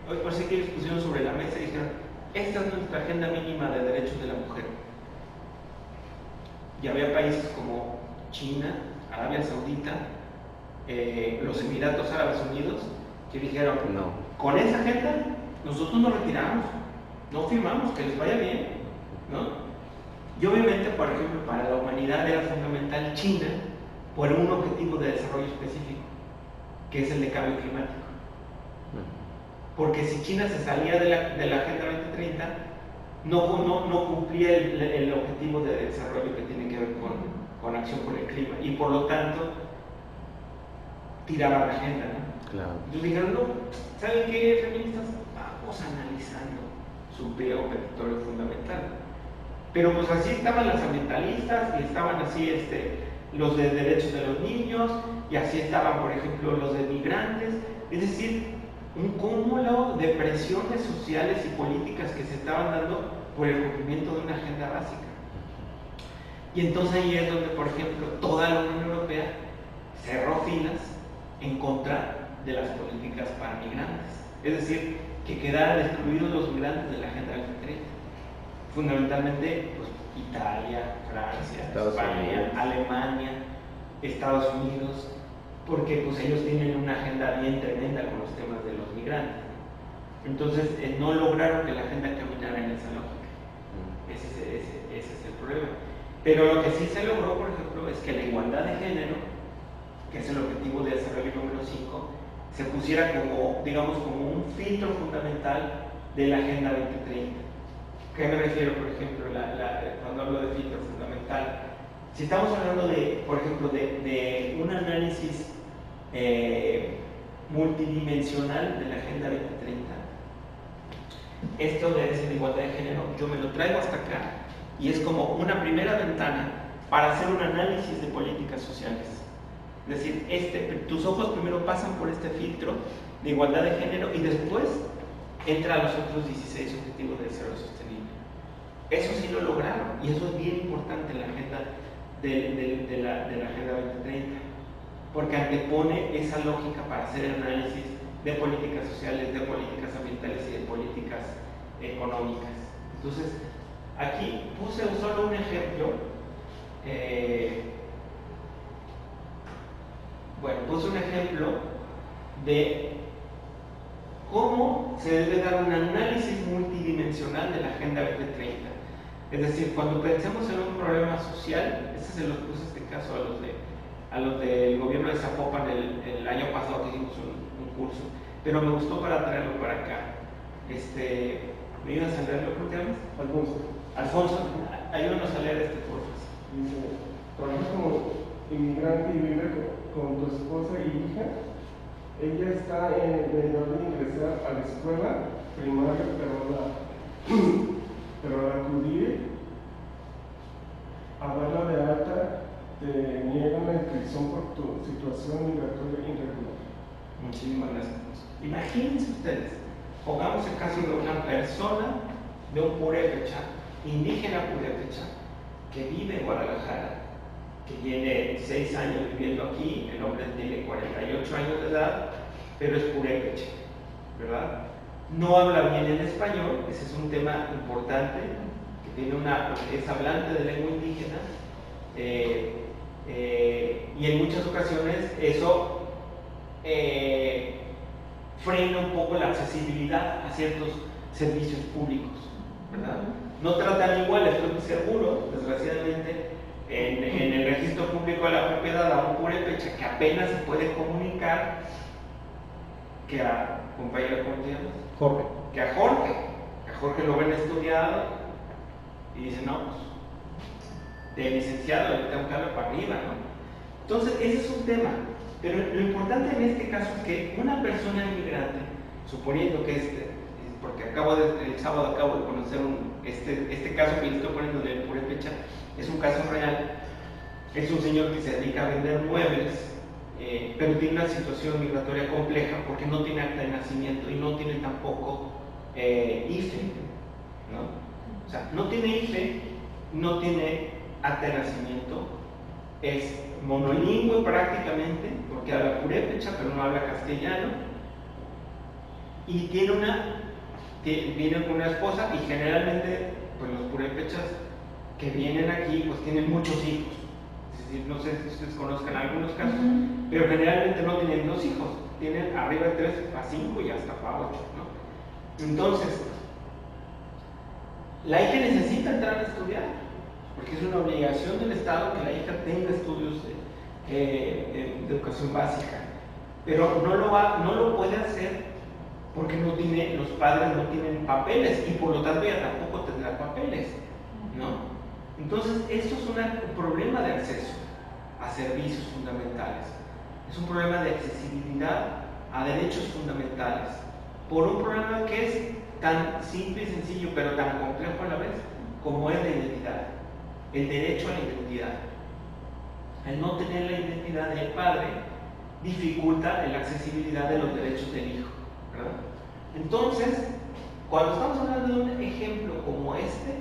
parece que ellos pusieron sobre la mesa y dijeron, esta es nuestra agenda mínima de derechos de la mujer. Y había países como China, Arabia Saudita, los Emiratos Árabes Unidos, que dijeron, no, con esa agenda nosotros nos retiramos, no firmamos, que les vaya bien, ¿no? Y obviamente, por ejemplo, para la humanidad era fundamental China por un objetivo de desarrollo específico, que es el de cambio climático. Porque si China se salía de la Agenda 2030, no cumplía el objetivo de desarrollo que tiene que ver con acción por el clima, y por lo tanto tiraba la agenda, ¿no? claro. Entonces dijeron, no, ¿saben qué, feministas? Vamos analizando su pliego petitorio fundamental. Pero pues así estaban las ambientalistas, y estaban así los de derechos de los niños, y así estaban, por ejemplo, los de migrantes. Es decir, un cúmulo de presiones sociales y políticas que se estaban dando por el cumplimiento de una agenda básica. Y entonces ahí es donde, por ejemplo, toda la Unión Europea cerró filas en contra de las políticas para migrantes. Es decir, que quedaran excluidos los migrantes de la Agenda 2030. Fundamentalmente, pues, Italia, Francia, Estados España, Unidos. Alemania, Estados Unidos, porque pues ellos tienen una agenda bien tremenda con los temas de los migrantes. Entonces, no lograron que la agenda caminara en esa lógica. Ese es el problema. Pero lo que sí se logró, por ejemplo, es que la igualdad de género, que es el objetivo de desarrollo número 5, se pusiera como, digamos, como un filtro fundamental de la Agenda 2030. ¿Qué me refiero, por ejemplo, cuando hablo de filtro fundamental? Si estamos hablando de, por ejemplo, de un análisis multidimensional de la Agenda 2030, esto de igualdad de género, yo me lo traigo hasta acá, y es como una primera ventana para hacer un análisis de políticas sociales. Es decir, tus ojos primero pasan por este filtro de igualdad de género y después entra a los otros 16 objetivos de desarrollo sostenible. Eso sí lo lograron, y eso es bien importante en la agenda de la Agenda 2030. porque antepone esa lógica para hacer el análisis de políticas sociales, de políticas ambientales y de políticas económicas. Entonces, aquí puse solo un ejemplo. Puse un ejemplo de cómo se debe dar un análisis multidimensional de la Agenda 2030. Es decir, cuando pensemos en un problema social, se los puse este caso a los del gobierno de Zapopan el año pasado que hicimos un curso, pero me gustó para traerlo para acá. ¿Me ibas a leerlo? ¿Cómo te llamas? Alfonso, ayúdanos a leer este curso. Trabajas como inmigrante y vive con tu esposa y hija. Ella está en edad de ingresar a la escuela primaria, pero al acudir a darla de alta, te niegan la inscripción por tu situación migratoria irregular. Muchísimas gracias. Imagínense ustedes, pongamos el caso de una persona de un purépecha, indígena purépecha, que vive en Guadalajara, que tiene 6 años viviendo aquí, el hombre tiene 48 años de edad, pero es purépecha, ¿verdad? No habla bien el español, ese es un tema importante, que es hablante de lengua indígena, y en muchas ocasiones eso frena un poco la accesibilidad a ciertos servicios públicos, ¿verdad? No tratan igual, estoy seguro, desgraciadamente, en el registro público de la propiedad a un purépecha que apenas se puede comunicar que a compañero, ¿cómo te llamas? Jorge. Que a Jorge. A Jorge lo ven estudiado y dicen, no, pues, de licenciado yo tengo que hablar para arriba, ¿no? Entonces, ese es un tema. Pero lo importante en este caso es que una persona inmigrante, suponiendo que porque el sábado acabo de conocer este caso que le estoy poniendo del purépecha, es un caso real. Es un señor que se dedica a vender muebles, pero tiene una situación migratoria compleja porque no tiene acta de nacimiento y no tiene tampoco IFE, ¿no? O sea, no tiene IFE, no tiene acta de nacimiento, es monolingüe prácticamente, porque habla purépecha, pero no habla castellano, y viene con una esposa, y generalmente pues los purépechas que vienen aquí pues tienen muchos hijos. Es decir, no sé si ustedes conozcan algunos casos, pero generalmente no tienen 2 hijos, tienen arriba de 3 a 5 y hasta para 8, ¿no? Entonces, la hija necesita entrar a estudiar, porque es una obligación del Estado que la hija tenga estudios de educación básica, pero no lo puede hacer porque los padres no tienen papeles y por lo tanto ella tampoco tendrá papeles, ¿no? Entonces, esto es un problema de acceso a servicios fundamentales, es un problema de accesibilidad a derechos fundamentales, por un problema que es tan simple y sencillo, pero tan complejo a la vez, como es la identidad, el derecho a la identidad. El no tener la identidad del padre dificulta la accesibilidad de los derechos del hijo, ¿verdad? Entonces, cuando estamos hablando de un ejemplo como este,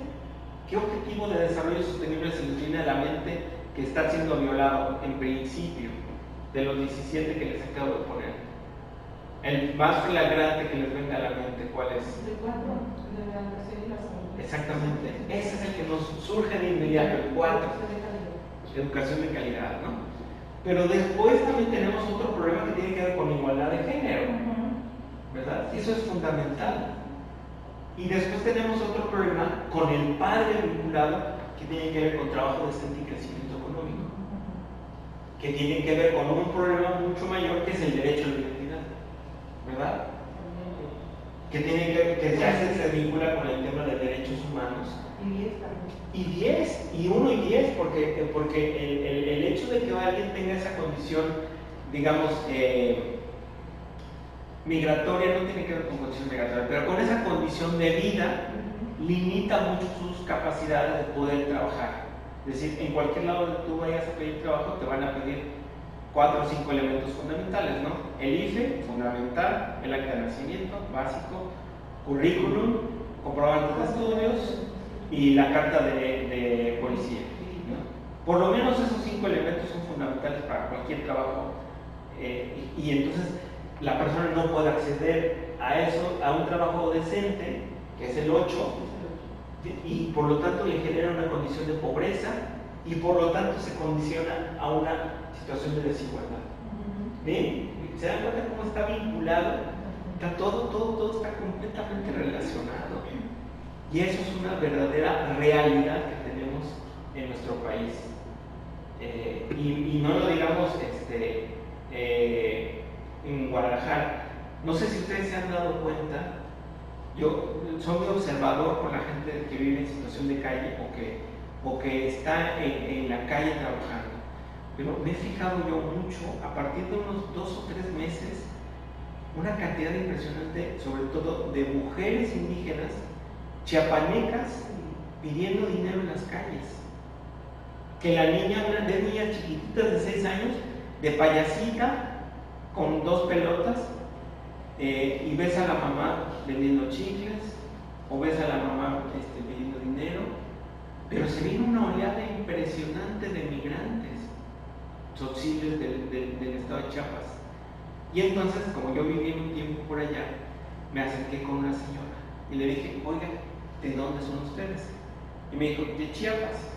¿qué objetivo de desarrollo sostenible se les viene a la mente que está siendo violado en principio de los 17 que les acabo de poner? El más flagrante que les venga a la mente, ¿cuál es? ¿De cuándo? De la educación y la salud. Exactamente, ese es el que nos surge de inmediato, el 4, educación de calidad, ¿no? Pero después también tenemos otro problema que tiene que ver con igualdad de género, ¿verdad? Eso es fundamental. Y después tenemos otro problema con el padre vinculado que tiene que ver con trabajo decente y crecimiento económico, que tiene que ver con un problema mucho mayor que es el derecho a la identidad, ¿verdad? Que se vincula con el tema de derechos humanos. Y 10, y 1 y 10, porque el hecho de que alguien tenga esa condición, digamos, migratoria, no tiene que ver con condición migratoria, pero con esa condición de vida, limita mucho sus capacidades de poder trabajar. Es decir, en cualquier lado donde tú vayas a pedir trabajo, te van a pedir 4 o 5 elementos fundamentales, ¿no? El IFE, fundamental, el acta de nacimiento, básico, currículum, comprobantes de estudios y la carta de policía, ¿no? Por lo menos esos 5 elementos son fundamentales para cualquier trabajo y entonces la persona no puede acceder a eso, a un trabajo decente, que es el 8, y por lo tanto le genera una condición de pobreza y por lo tanto se condiciona a una situación de desigualdad. ¿Ven? ¿Se dan cuenta cómo está vinculado? Está todo está completamente relacionado. Y eso es una verdadera realidad que tenemos en nuestro país. Y no lo digamos en Guadalajara. No sé si ustedes se han dado cuenta, yo soy muy observador con la gente que vive en situación de calle o que está en la calle trabajando. Pero me he fijado yo mucho, a partir de unos 2 o 3 meses, una cantidad impresionante, sobre todo de mujeres indígenas, chiapanecas, pidiendo dinero en las calles. Que la niña, una de niñas chiquititas de 6 años, de payasita, con 2 pelotas, y ves a la mamá vendiendo chicles, o ves a la mamá pidiendo dinero, pero se viene una oleada impresionante de migrantes sociales del estado de Chiapas. Y entonces, como yo viví un tiempo por allá, me acerqué con una señora y le dije, oiga, ¿de dónde son ustedes? Y me dijo, de Chiapas.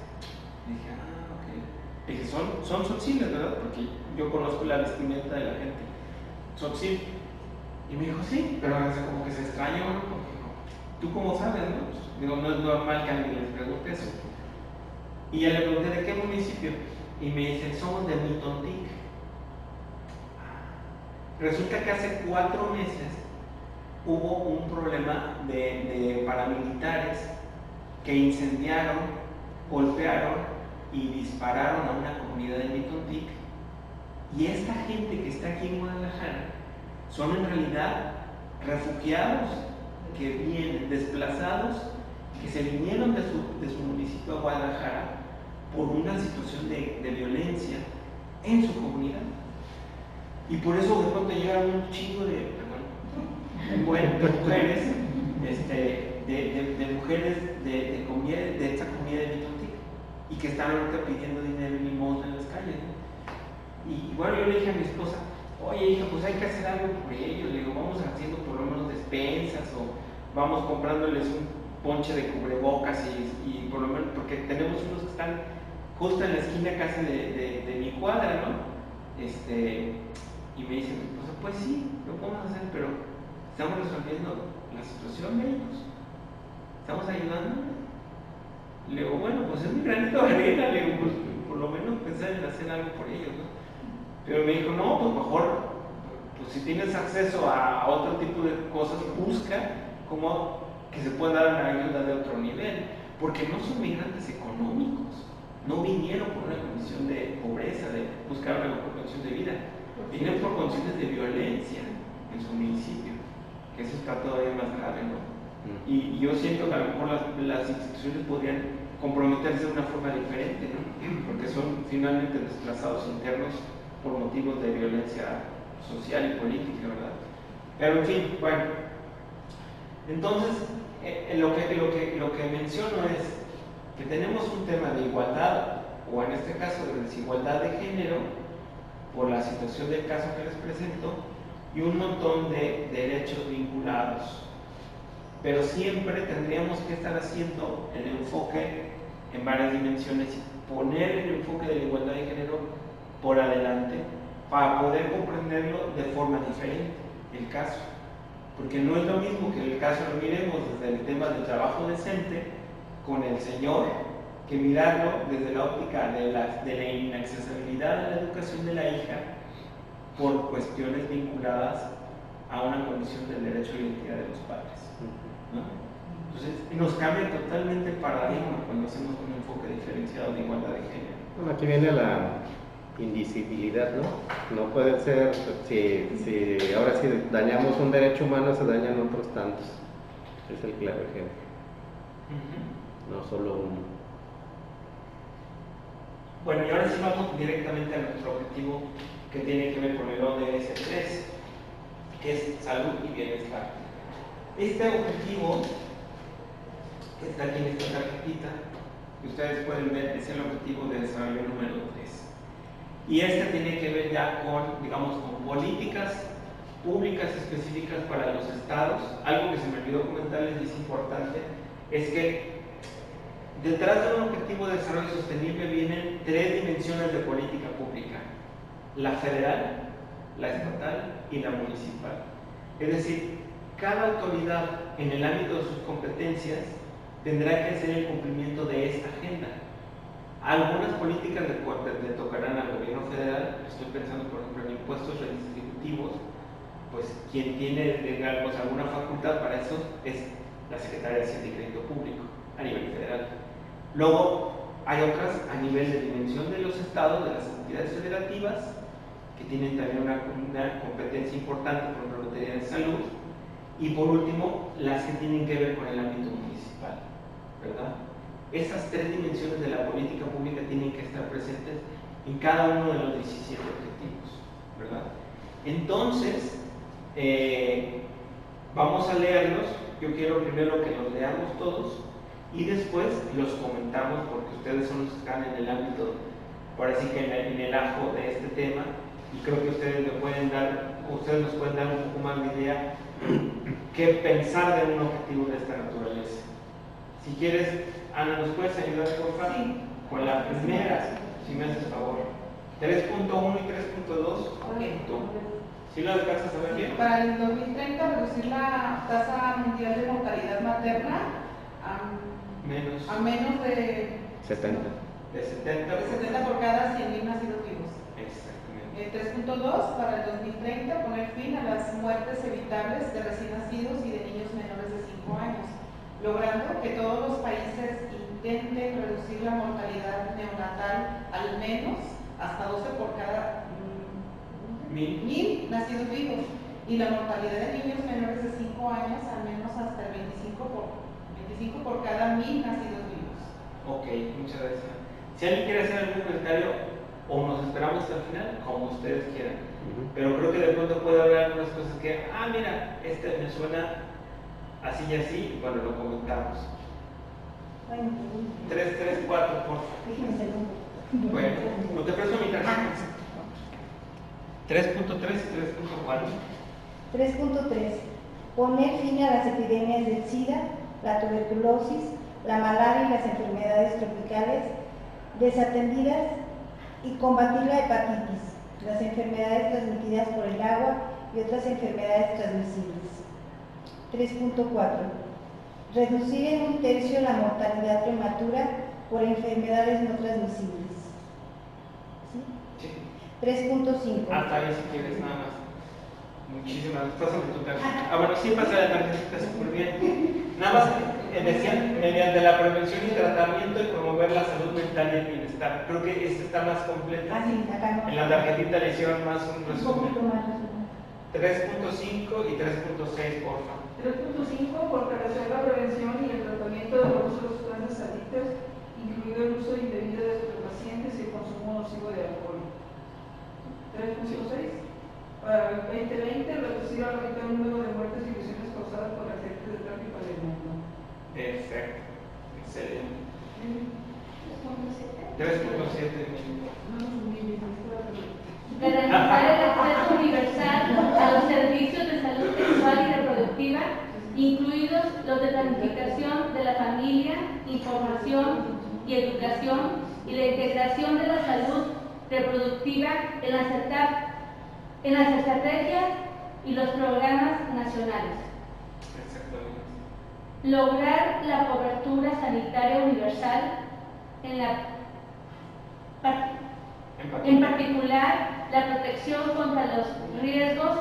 Y dije, ok. Dije, son sociales, ¿verdad? Porque yo conozco la vestimenta de la gente. Tzotzil. Y me dijo, sí, pero como que se extrañó, ¿no? Porque dijo, ¿tú cómo sabes, no? Pues, digo, no es normal que alguien les pregunte eso. Y ya le pregunté, ¿de qué municipio? Y me dice, somos de Mitontic. Resulta que hace 4 meses hubo un problema de paramilitares que incendiaron, golpearon y dispararon a una comunidad de Mitontic. Y esta gente que está aquí en Guadalajara son en realidad refugiados que vienen, desplazados, que se vinieron de su municipio a Guadalajara por una situación de violencia en su comunidad. Y por eso de pronto llegaron un chingo de mujeres, de mujeres de esta comunidad de Mitontic, y que están ahorita pidiendo dinero y limosna en las calles, ¿no? Y bueno, yo le dije a mi esposa, oye hija, pues hay que hacer algo por ellos. Le digo, vamos haciendo por lo menos despensas, o vamos comprándoles un ponche de cubrebocas, y por lo menos, porque tenemos unos que están justo en la esquina casi de mi cuadra, ¿no? Y me dice mi esposa, pues sí, lo podemos hacer, pero estamos resolviendo la situación de ellos, estamos ayudando. Le digo, bueno, pues es mi granito de arena. Le digo, pues por lo menos pensar en hacer algo por ellos, ¿no? Pero me dijo, no, pues mejor, pues si tienes acceso a otro tipo de cosas, busca cómo que se pueda dar una ayuda de otro nivel, porque no son migrantes económicos, no vinieron por una condición de pobreza, de buscar una mejor condición de vida, vienen por condiciones de violencia en su municipio, que eso está todavía más grave, ¿no? Y yo siento que a lo mejor las instituciones podrían comprometerse de una forma diferente, ¿no? Porque son finalmente desplazados internos por motivos de violencia social y política, ¿verdad? Pero en fin, bueno. Entonces, lo que menciono es que tenemos un tema de igualdad, o en este caso de desigualdad de género, por la situación del caso que les presento, y un montón de derechos vinculados. Pero siempre tendríamos que estar haciendo el enfoque en varias dimensiones y poner el enfoque de la igualdad de género por adelante para poder comprenderlo de forma diferente, el caso. Porque no es lo mismo que el caso lo miremos desde el tema del trabajo decente con el señor, que mirarlo desde la óptica de la inaccesibilidad de la educación de la hija por cuestiones vinculadas a una condición del derecho a la identidad de los padres, ¿no? Entonces nos cambia totalmente el paradigma cuando hacemos un enfoque diferenciado de igualdad de género. Bueno, aquí viene la indivisibilidad, ¿no? No puede ser, si ahora si dañamos un derecho humano, se dañan otros tantos. Es el claro ejemplo. No solo uno. Bueno, y ahora sí vamos directamente a nuestro objetivo, que tiene que ver con el ODS 3, que es salud y bienestar. Este objetivo, que está aquí en esta tarjetita, que ustedes pueden ver, es el objetivo de desarrollo número 3. Y este tiene que ver ya con, digamos, con políticas públicas específicas para los estados. Algo que se me olvidó comentarles y es importante, es que detrás de un objetivo de desarrollo sostenible vienen 3 dimensiones de política pública: la federal, la estatal y la municipal. Es decir, cada autoridad en el ámbito de sus competencias tendrá que hacer el cumplimiento de esta agenda. Algunas políticas le tocarán al gobierno federal. Estoy pensando, por ejemplo, en impuestos redistributivos. Pues quien tiene, digamos, alguna facultad para eso es la Secretaría de Hacienda y Crédito Público a nivel federal. Luego hay otras a nivel de dimensión de los estados, de las entidades federativas, que tienen también una competencia importante, por ejemplo, en materia de salud. Y por último, las que tienen que ver con el ámbito municipal, ¿verdad? Esas 3 dimensiones de la política pública tienen que estar presentes en cada uno de los 17 objetivos, ¿verdad? Entonces, vamos a leerlos. Yo quiero primero que los leamos todos y después los comentamos, porque ustedes son los que están en el ámbito, por así que en el ajo de este tema, y creo que ustedes nos pueden dar un poco más de idea qué pensar de un objetivo de esta naturaleza. Si quieres, Ana, ¿nos puedes ayudar, por favor? Sí. Con la primera, si me haces favor. 3.1 y 3.2. ¿Tú? ¿Sí lo alcanzas a ver bien? Para el 2030 reducir la tasa mundial de mortalidad materna a menos de 70. De 70. de 70 por cada 100.000 nacidos vivos. Exactamente. 3.2 para el 2030 poner fin a las muertes evitables de recién nacidos y de niños menores de 5 años, logrando que todos los países intenten reducir la mortalidad neonatal al menos hasta 12 por cada 1.000 nacidos vivos, y la mortalidad de niños menores de 5 años al menos hasta el 25 por cada 1.000 nacidos vivos. Ok, muchas gracias. Si alguien quiere hacer algún comentario, o nos esperamos hasta el final, como ustedes quieran. Pero creo que de pronto puede haber algunas cosas que, mira, este me suena así y así, bueno, lo comentamos. 3, 3, 4, por favor. Bueno, no te presto mi tarjeta. 3.3 y 3.4. 3.3. Poner fin a las epidemias del SIDA, la tuberculosis, la malaria y las enfermedades tropicales desatendidas y combatir la hepatitis, las enfermedades transmitidas por el agua y otras enfermedades transmisibles. 3.4. Reducir en 1/3 la mortalidad prematura por enfermedades no transmisibles. ¿Sí? 3.5. Hasta ahí si quieres, nada más. Muchísimas gracias. Pásame tu tarjeta. Bueno, sí, pasa la tarjeta súper bien. Nada más decían, mediante la prevención y tratamiento y promover la salud mental y el bienestar. Creo que esta está más completa. Acá no. En la tarjetita le hicieron más un Un resumen. poquito más resumen. 3.5 y 3.6, por favor. 3.5 fortalecer la prevención y el tratamiento del abuso de sustancias adictas, incluido el uso indebido de estupefacientes y el consumo nocivo de alcohol. 3.6 para el 2020 reducir al el número de muertes y lesiones causadas por accidentes de tráfico en el mundo. Perfecto. Excelente. 3.7. Garantizar el acceso universal a los servicios de salud sexual y reproductiva, incluidos los de planificación de la familia, información y educación, y la integración de la salud reproductiva en las estrategias y los programas nacionales. Exactamente. Lograr la cobertura sanitaria universal en particular la protección contra los riesgos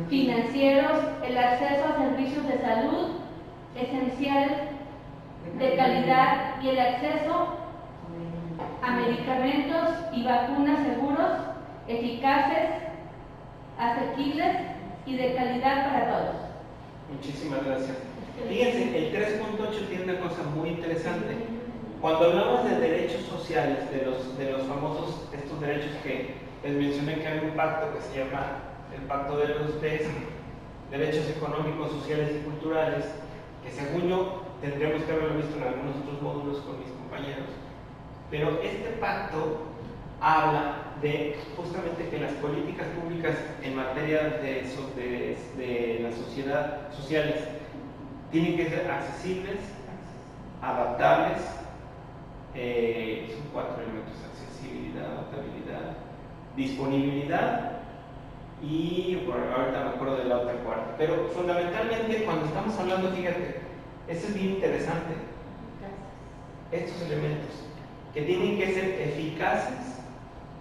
financieros, el acceso a servicios de salud esenciales de calidad y el acceso a medicamentos y vacunas seguros, eficaces, asequibles y de calidad para todos. Muchísimas gracias. Fíjense, el 3.8 tiene una cosa muy interesante. Cuando hablamos de derechos sociales, de los famosos, estos derechos que les mencioné, que hay un pacto que se llama el Pacto de los Derechos Económicos, Sociales y Culturales, que según yo tendríamos que haberlo visto en algunos otros módulos con mis compañeros, pero este pacto habla de justamente que las políticas públicas en materia de la sociedad, sociales, tienen que ser accesibles, adaptables, son 4 elementos: accesibilidad, adaptabilidad, disponibilidad y bueno, ahorita me acuerdo de la otra cuarta, pero fundamentalmente cuando estamos hablando, fíjate, eso es bien interesante, estos elementos que tienen que ser eficaces,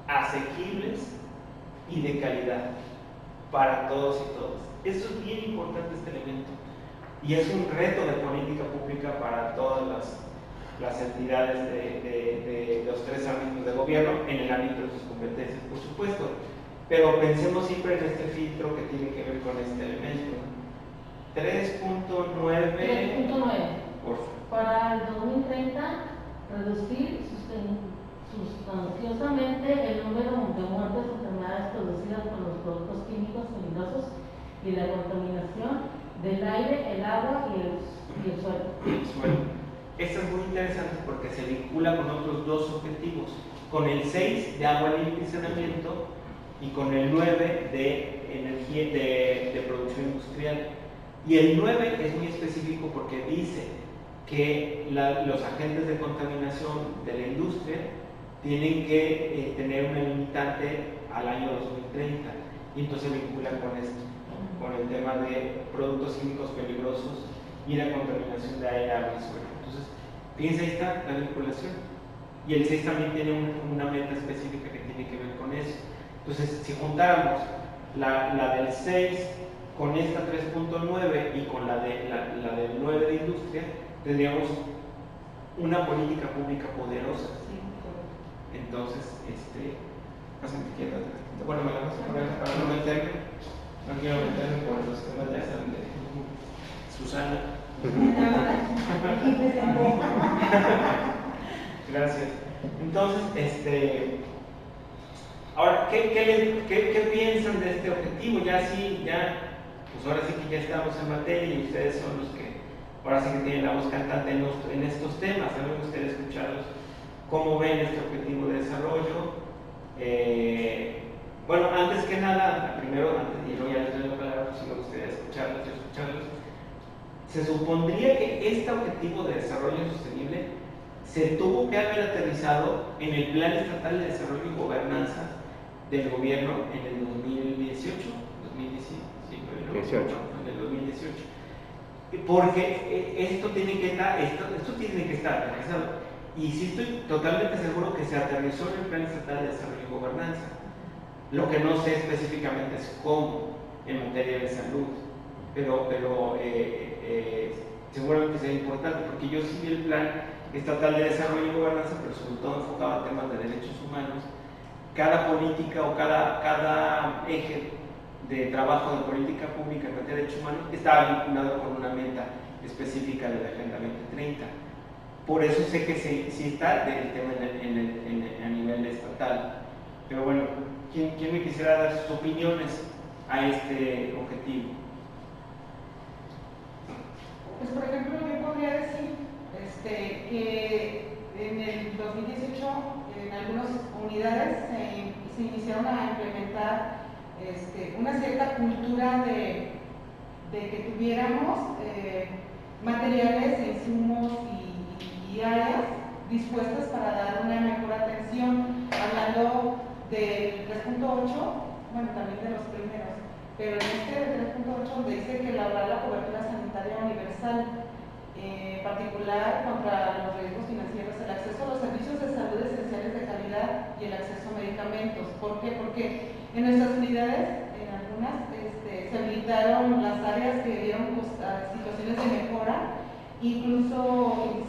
asequibles y de calidad para todos y todas. Eso es bien importante, este elemento, y es un reto de política pública para todas las entidades de los 3 ámbitos de gobierno en el ámbito de sus competencias, por supuesto, pero pensemos siempre en este filtro que tiene que ver con este elemento. 3.9. 3.9. Por favor. Para el 2030, reducir sustanciosamente el número de muertes y enfermedades producidas por los productos químicos peligrosos y la contaminación del aire, el agua y el suelo. Esto es muy interesante porque se vincula con otros 2 objetivos, con el 6 de agua limpia y saneamiento y con el 9 de energía de producción industrial. Y el 9 es muy específico porque dice que los agentes de contaminación de la industria tienen que tener una limitante al año 2030, y entonces se vincula con esto, con el tema de productos químicos peligrosos y la contaminación de aire, agua y suelo. Entonces, fíjense, ahí está la vinculación. Y el 6 también tiene una meta específica que tiene que ver con eso. Entonces, si juntáramos la del 6 con esta 3.9 y con la del 9 de industria, tendríamos una política pública poderosa. Entonces, pásame que quieras. Bueno, me la vas a poner para no meterme. No quiero meterme por los temas de Susana. Gracias. Entonces, ahora, ¿qué piensan de este objetivo? Pues ahora sí que ya estamos en materia y ustedes son los que ahora sí que tienen la voz cantante en estos temas. A mí me gustaría escucharlos. ¿Cómo ven este objetivo de desarrollo? Bueno, antes que nada, primero, y luego ya les doy la palabra, pues sí me gustaría escucharlos. Se supondría que este objetivo de desarrollo sostenible se tuvo que haber aterrizado en el Plan Estatal de Desarrollo y Gobernanza del Gobierno en el 2018, en el 2018. Porque esto tiene que estar aterrizado. Y sí estoy totalmente seguro que se aterrizó en el Plan Estatal de Desarrollo y Gobernanza. Lo que no sé específicamente es cómo en materia de salud, pero seguramente será importante, porque yo sí vi el Plan Estatal de Desarrollo y Gobernanza, pero sobre todo enfocado a temas de derechos humanos. Cada política o cada eje de trabajo de política pública en materia de derechos humanos estaba vinculado con una meta específica de la Agenda 2030. Por eso sé que sí está el tema a nivel estatal. Pero bueno, ¿quién me quisiera dar sus opiniones a este objetivo? Pues por ejemplo, yo podría decir que en el 2018 en algunas unidades se iniciaron a implementar una cierta cultura de que tuviéramos materiales, insumos y áreas dispuestas para dar una mejor atención, hablando del 3.8, bueno, también de los primeros, pero en este 3.8 donde dice que lograr la cobertura sanitaria universal, en particular contra los riesgos financieros, el acceso a los servicios de salud esenciales de calidad y el acceso a medicamentos. ¿Por qué? Porque en nuestras unidades, en algunas, se habilitaron las áreas que dieron situaciones de mejora, incluso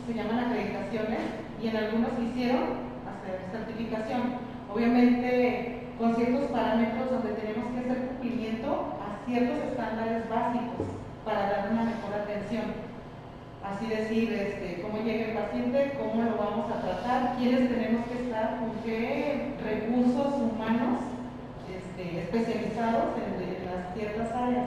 se llaman acreditaciones, y en algunos hicieron hacer certificación, obviamente con ciertos parámetros donde tenemos que hacer cumplimiento a ciertos estándares básicos para dar una mejor atención. Así decir, cómo llega el paciente, cómo lo vamos a tratar, quiénes tenemos que estar, con qué recursos humanos especializados en las ciertas áreas.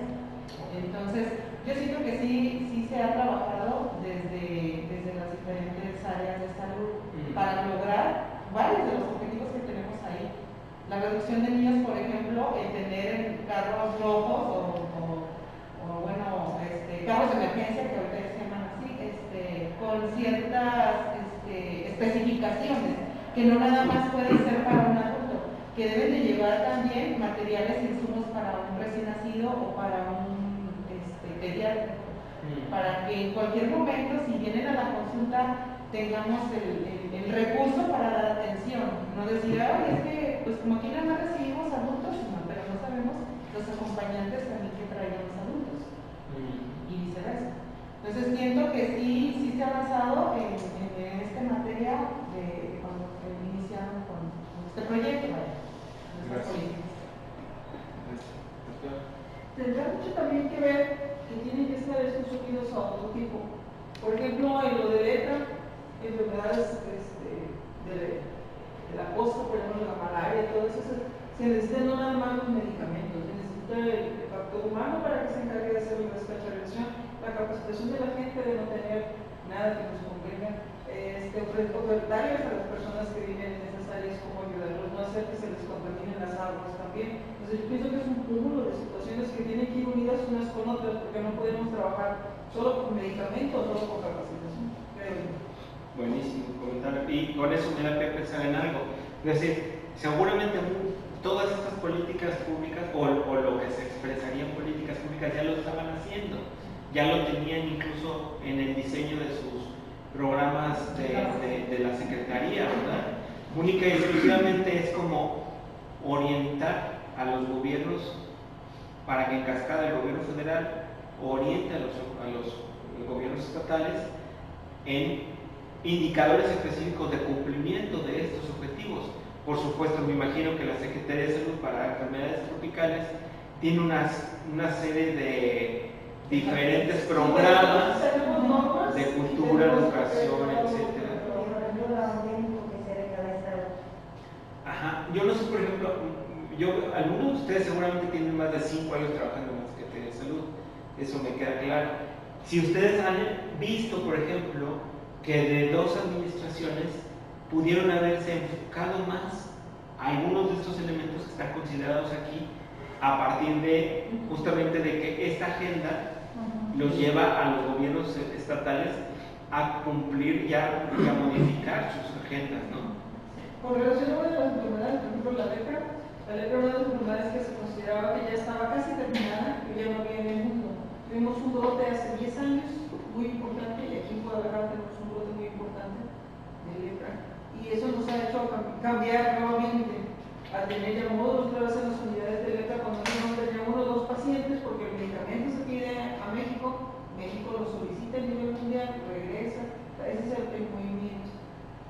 Entonces, yo siento que sí se ha trabajado desde las diferentes áreas de salud para lograr varios de los objetivos protección de niños, por ejemplo, el tener carros rojos o bueno, carros de emergencia, que ahorita se llaman así, con ciertas especificaciones, que no nada más pueden ser para un adulto, que deben de llevar también materiales e insumos para un recién nacido o para un pediatra, para que en cualquier momento, si vienen a la consulta, tengamos el recurso para dar atención, no decir, ay, es que pues como aquí nada más recibimos adultos, no, pero no sabemos los acompañantes también que traen los adultos y viceversa. Entonces siento que sí se ha avanzado en esta materia de cuando iniciaron con este proyecto, en estas políticas. Tendrá mucho también que ver que tienen que estar estos unidos a otro tipo. Por ejemplo, en lo de lepra, enfermedades de la costa, por ejemplo, la malaria, todo eso, se necesitan no nada más los medicamentos, se necesita el factor humano para que se encargue de hacer la especialización, la capacitación de la gente de no tener nada que nos convenga, ofertarles a las personas que viven en esas áreas cómo ayudarlos, no hacer que se les contaminen las aguas también. Entonces yo pienso que es un cúmulo de situaciones que tienen que ir unidas unas con otras, porque no podemos trabajar solo con medicamentos o solo con capacitación. Buenísimo comentario. Y con eso me da que pensar en algo. Es decir, seguramente todas estas políticas públicas o lo que se expresaría en políticas públicas ya lo estaban haciendo, ya lo tenían incluso en el diseño de sus programas de la Secretaría, ¿verdad? Única y exclusivamente es como orientar a los gobiernos para que en cascada el gobierno federal oriente a los gobiernos estatales en indicadores específicos de cumplimiento de estos objetivos. Por supuesto, me imagino que la Secretaría de Salud para enfermedades tropicales tiene una serie de diferentes programas de cultura, educación, etc. Ajá. Yo no sé, por ejemplo, algunos de ustedes seguramente tienen más de 5 años trabajando en la Secretaría de Salud, eso me queda claro. Si ustedes han visto, por ejemplo, que de 2 administraciones pudieron haberse enfocado más a algunos de estos elementos que están considerados aquí, a partir de justamente de que esta agenda los lleva a los gobiernos estatales a cumplir y a modificar sus agendas, ¿no? Con relación a una de las enfermedades, por ejemplo, la lepra era una de las enfermedades que se consideraba que ya estaba casi terminada, que ya no había en el mundo. Tuvimos un brote hace 10 años, muy importante, y aquí en Guadalajara tenemos un brote muy importante de lepra. Y eso nos ha hecho cambiar nuevamente, a tener ya módulos otra vez en las unidades de lepra, cuando no tenía 1 o 2 pacientes, porque el medicamento se pide a México lo solicita a nivel mundial, regresa, ese es el movimiento.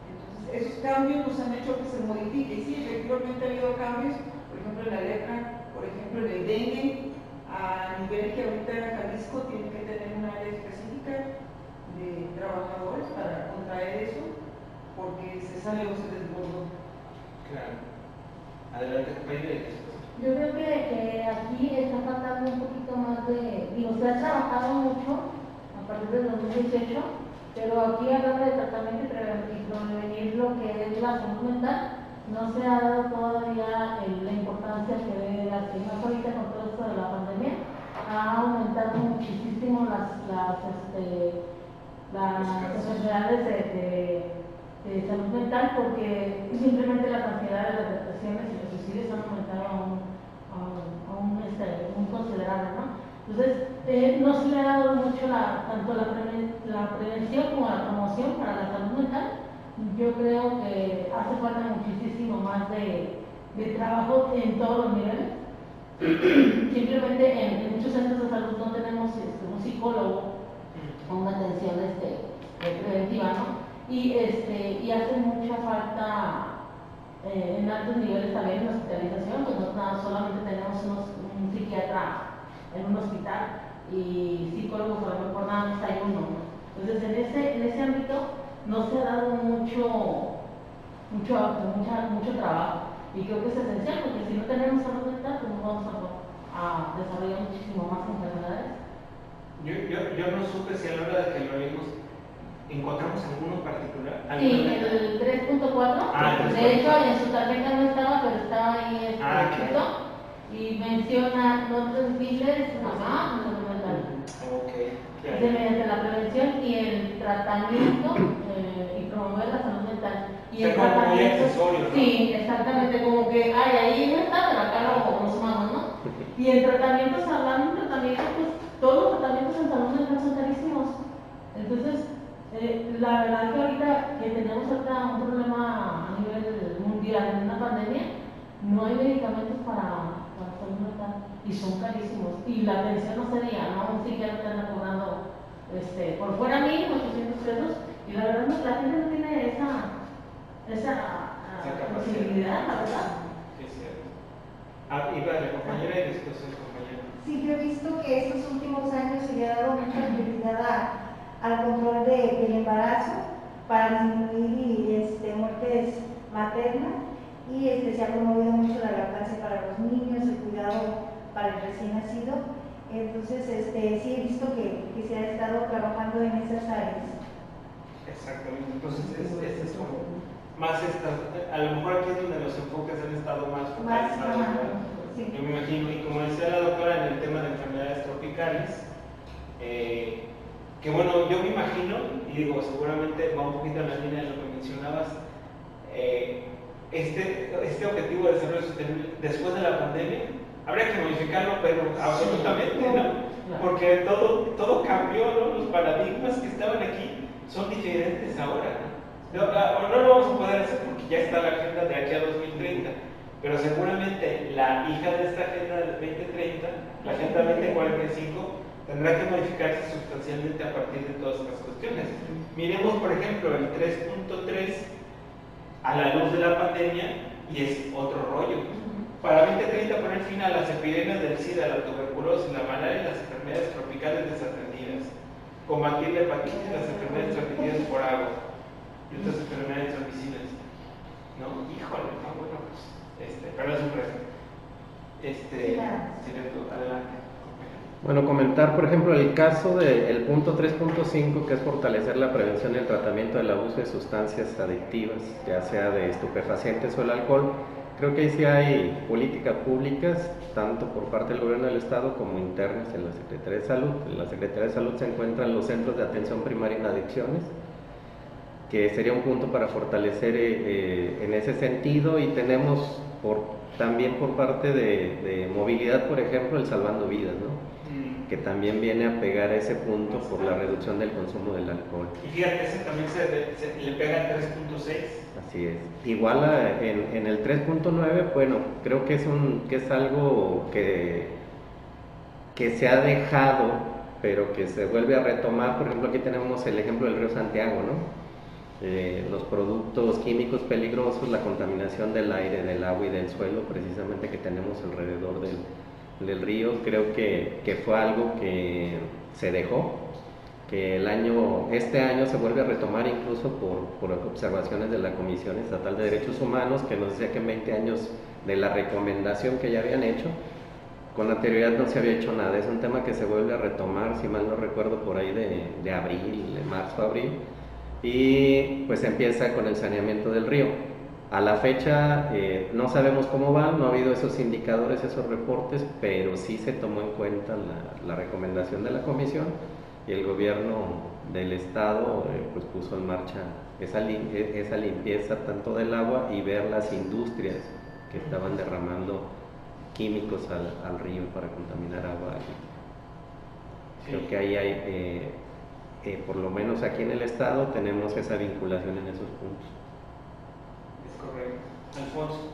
Entonces, esos cambios nos han hecho que se modifique, y sí, efectivamente ha habido cambios, por ejemplo en la lepra, por ejemplo en el dengue, a nivel que ahorita Jalisco tiene que tener un área específica de trabajadores para contraer eso, porque se sale o se desbordó. Claro. Adelante, compañero. Yo creo que aquí está faltando un poquito más se ha trabajado mucho a partir del 2018, pero aquí hablando de tratamiento y prevenir lo que es la salud mental, no se ha dado todavía la importancia que debe darse. Más ahorita con todo esto de la pandemia, ha aumentado muchísimo las enfermedades de salud mental, porque simplemente las ansiedades, las depresiones y los suicidios han aumentado a un considerable, ¿no? Entonces, no se le ha dado mucho tanto la prevención como la promoción para la salud mental. Yo creo que hace falta muchísimo más de trabajo en todos los niveles. Simplemente en muchos centros de salud no tenemos un psicólogo o una atención preventiva, ¿no? Y hace mucha falta en altos niveles también en hospitalización, pues no solamente tenemos un psiquiatra en un hospital y psicólogos a lo mejor nada más hay uno, ¿no? Entonces en ese ámbito no se ha dado mucho trabajo, y creo que es esencial, porque si no tenemos salud mental, pues no vamos a desarrollar muchísimo más enfermedades. Yo no supe si a la hora de que lo vimos encontramos alguno particular. Sí, el 3.4, de hecho en su tarjeta no estaba, pero estaba ahí y menciona no transmiles, mamá, salud mental. Ok, Es mediante la prevención y el tratamiento y promover la salud mental. Y O sea, como muy accesorio, ¿no? Sí, exactamente, como que, ay, ahí no está, pero acá lo sumamos, ¿no? Y en tratamientos, hablando de tratamientos, pues todos los tratamientos en salud mental son carísimos. Entonces, la verdad que ahorita que tenemos un problema a nivel mundial, una pandemia, no hay medicamentos para salud mental y son carísimos. Y la atención no sería, ¿no? Un psiquiatra te anda cobrando por fuera 1,800 pesos y la verdad no, la gente no tiene esa posibilidad, la verdad. Sí, es cierto. Iba la compañera y después el compañero. Sí, yo he visto que estos últimos años se le ha dado mucha prioridad al control del embarazo para disminuir muertes maternas y se ha promovido mucho la lactancia para los niños, el cuidado para el recién nacido. Entonces, sí he visto que se ha estado trabajando en esas áreas. Exactamente, entonces es como más a lo mejor aquí es donde los enfoques han estado más focalizados, ¿verdad? Sí. Yo me imagino, y como decía la doctora en el tema de enfermedades tropicales, que bueno, yo me imagino, y digo, seguramente va un poquito en la línea de lo que mencionabas, este objetivo de desarrollo sostenible después de la pandemia, habría que modificarlo, pero absolutamente, ¿no? Porque todo cambió, ¿no? Los paradigmas que estaban aquí son diferentes ahora, ¿no? No lo vamos a poder hacer porque ya está la agenda de aquí a 2030, pero seguramente la hija de esta agenda del 2030, la agenda 2045, tendrá que modificarse sustancialmente a partir de todas estas cuestiones. Miremos, por ejemplo, el 3.3 a la luz de la pandemia y es otro rollo. Para 2030 poner fin a las epidemias del SIDA, la tuberculosis, la malaria y las enfermedades tropicales desatendidas. Combatir la hepatitis, las enfermedades transmitidas por agua y otras enfermedades transmisibles. ¿No? Híjole, no, bueno, pues, pero es un reto. Adelante. Bueno, comentar, por ejemplo, el caso del punto 3.5, que es fortalecer la prevención y el tratamiento del abuso de sustancias adictivas, ya sea de estupefacientes o el alcohol. Creo que ahí sí hay políticas públicas, tanto por parte del gobierno del Estado como internas en la Secretaría de Salud. En la Secretaría de Salud se encuentran los centros de atención primaria en adicciones, que sería un punto para fortalecer en ese sentido, y tenemos también por parte de movilidad, por ejemplo, el Salvando Vidas, ¿no? Que también viene a pegar a ese punto por la reducción del consumo del alcohol. Y fíjate, ese también se le pega al 3.6. Así es. Igual en el 3.9, bueno, creo que es algo que se ha dejado, pero que se vuelve a retomar. Por ejemplo, aquí tenemos el ejemplo del río Santiago, ¿no? Los productos químicos peligrosos, la contaminación del aire, del agua y del suelo, precisamente, que tenemos alrededor del río. Creo que fue algo que se dejó, que este año se vuelve a retomar, incluso por observaciones de la Comisión Estatal de Derechos Humanos, que nos decía que en 20 años de la recomendación que ya habían hecho, con anterioridad no se había hecho nada. Es un tema que se vuelve a retomar, si mal no recuerdo, por ahí de abril, de marzo, abril, y pues empieza con el saneamiento del río. A la fecha no sabemos cómo va, no ha habido esos indicadores, esos reportes, pero sí se tomó en cuenta la recomendación de la Comisión, y el gobierno del Estado pues puso en marcha esa limpieza tanto del agua, y ver las industrias que estaban derramando químicos al río para contaminar agua. Creo que ahí hay, por lo menos aquí en el Estado, tenemos esa vinculación en esos puntos. Correcto. Alfonso.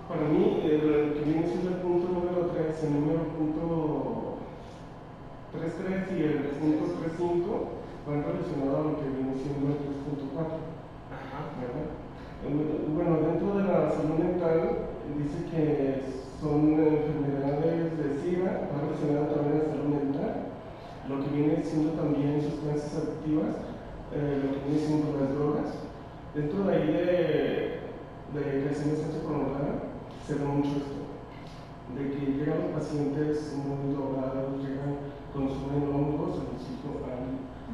Para mí, el que viene siendo el punto número 3, el número punto 3.3 y el punto 3.5 van relacionados a lo que viene siendo el 3.4. ¿Verdad? Bueno, dentro de la salud mental dice que son enfermedades de SIDA, va relacionada también a la salud mental, lo que viene siendo también sustancias adictivas, lo que viene siendo las drogas. Dentro de ahí de crecimiento prolongada se da mucho esto, de que llegan los pacientes muy drogados, consumen hongos,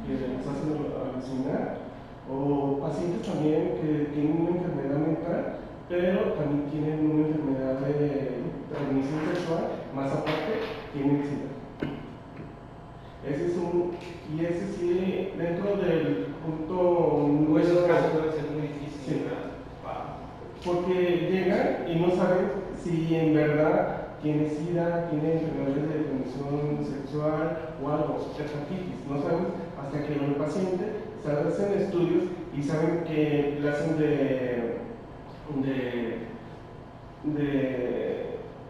que les hacen alucinar, o pacientes también que tienen una enfermedad mental, pero también tienen una enfermedad terminal transmisión sexual, más aparte tienen SIDA. Ese sí, dentro del punto Pues esos número. casos pueden ser muy difíciles, Sí. ¿verdad? Porque llegan y no saben si en verdad tiene SIDA, tiene enfermedades de transmisión sexual o algo, hepatitis. No saben hasta que el paciente se hacen estudios y saben que le hacen de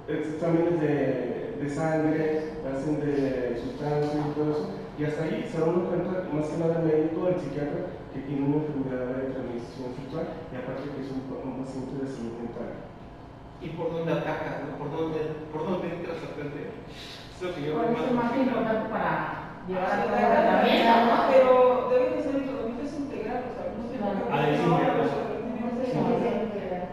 exámenes de sangre, le hacen de sustancias y todo eso. Y hasta ahí se da uno cuenta, más que nada el médico, el psiquiatra, que tiene una enfermedad de transmisión sexual y aparte que es un paciente de salud mental. ¿Y por dónde atacas? ¿No? ¿Por dónde entras a atender? Es lo que yo Por veo eso es más importante para llevar a cabo el Pero tratamiento, deben de ser tratamientos integrales, o sea, no se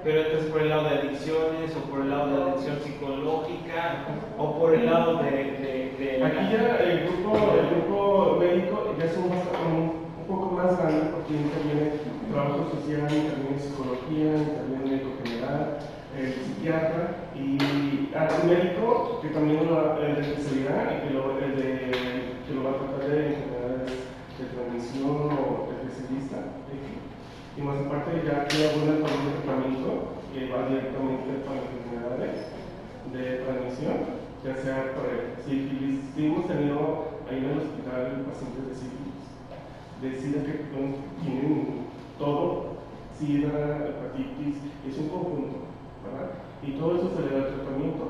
Pero entonces por el lado de adicciones, o por el lado de adicción psicológica, o por el lado de Aquí ya el grupo médico ya es un poco más grande porque interviene trabajo social, interviene psicología, interviene médico general, el psiquiatra y el médico que también el de especialidad y que lo va a tratar de enfermedades de transmisión o especialista. Y más aparte ya que abunda con un tratamiento que va directamente para enfermedades de transmisión, ya sea para sífilis. Sí, hemos tenido ahí en el hospital pacientes de SIDA que tienen todo, SIDA, hepatitis, es un conjunto, ¿verdad? Y todo eso se le da el tratamiento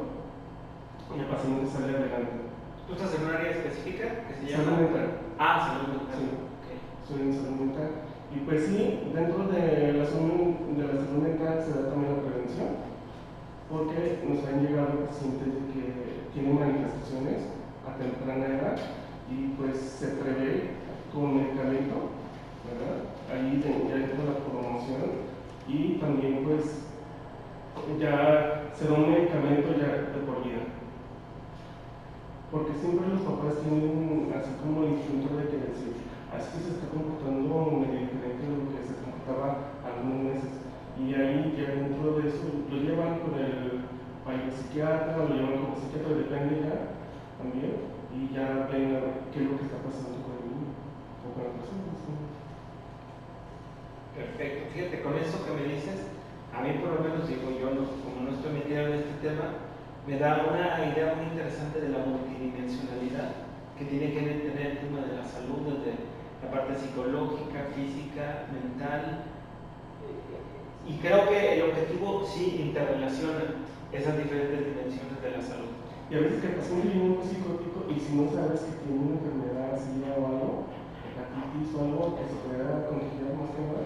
y el paciente sale adelante. ¿Tú estás en un área específica que se Salud llama? mental. Salud mental. Sí. Okay. Soy en salud mental. Y pues sí, dentro de la salud mental se da también la prevención, porque nos han llegado pacientes que tienen manifestaciones a temprana edad y pues se prevé con medicamento, ¿verdad? Ahí ya entra la promoción y también pues ya se da un medicamento ya de por vida. Porque siempre los papás tienen así como el instinto de que decir, así que se está comportando medio diferente de lo que se comportaba algunos meses. Y ahí ya dentro de eso lo llevan con el psiquiatra, lo llevan con el psiquiatra, depende ya también, y ya ven a ver qué es lo que está pasando con el niño o con la persona. ¿Sí? Perfecto. Fíjate, con eso que me dices, a mí por lo menos digo yo, como no estoy metido en este tema, me da una idea muy interesante de la multidimensionalidad que tiene que tener el tema de la salud, desde la parte psicológica, física, mental. Y creo que el objetivo sí interrelaciona esas diferentes dimensiones de la salud. Y a veces que el paciente viene muy psicótico y si no sabes que tiene una enfermedad así o algo, hepatitis o algo que se pueda contagiar más que nada,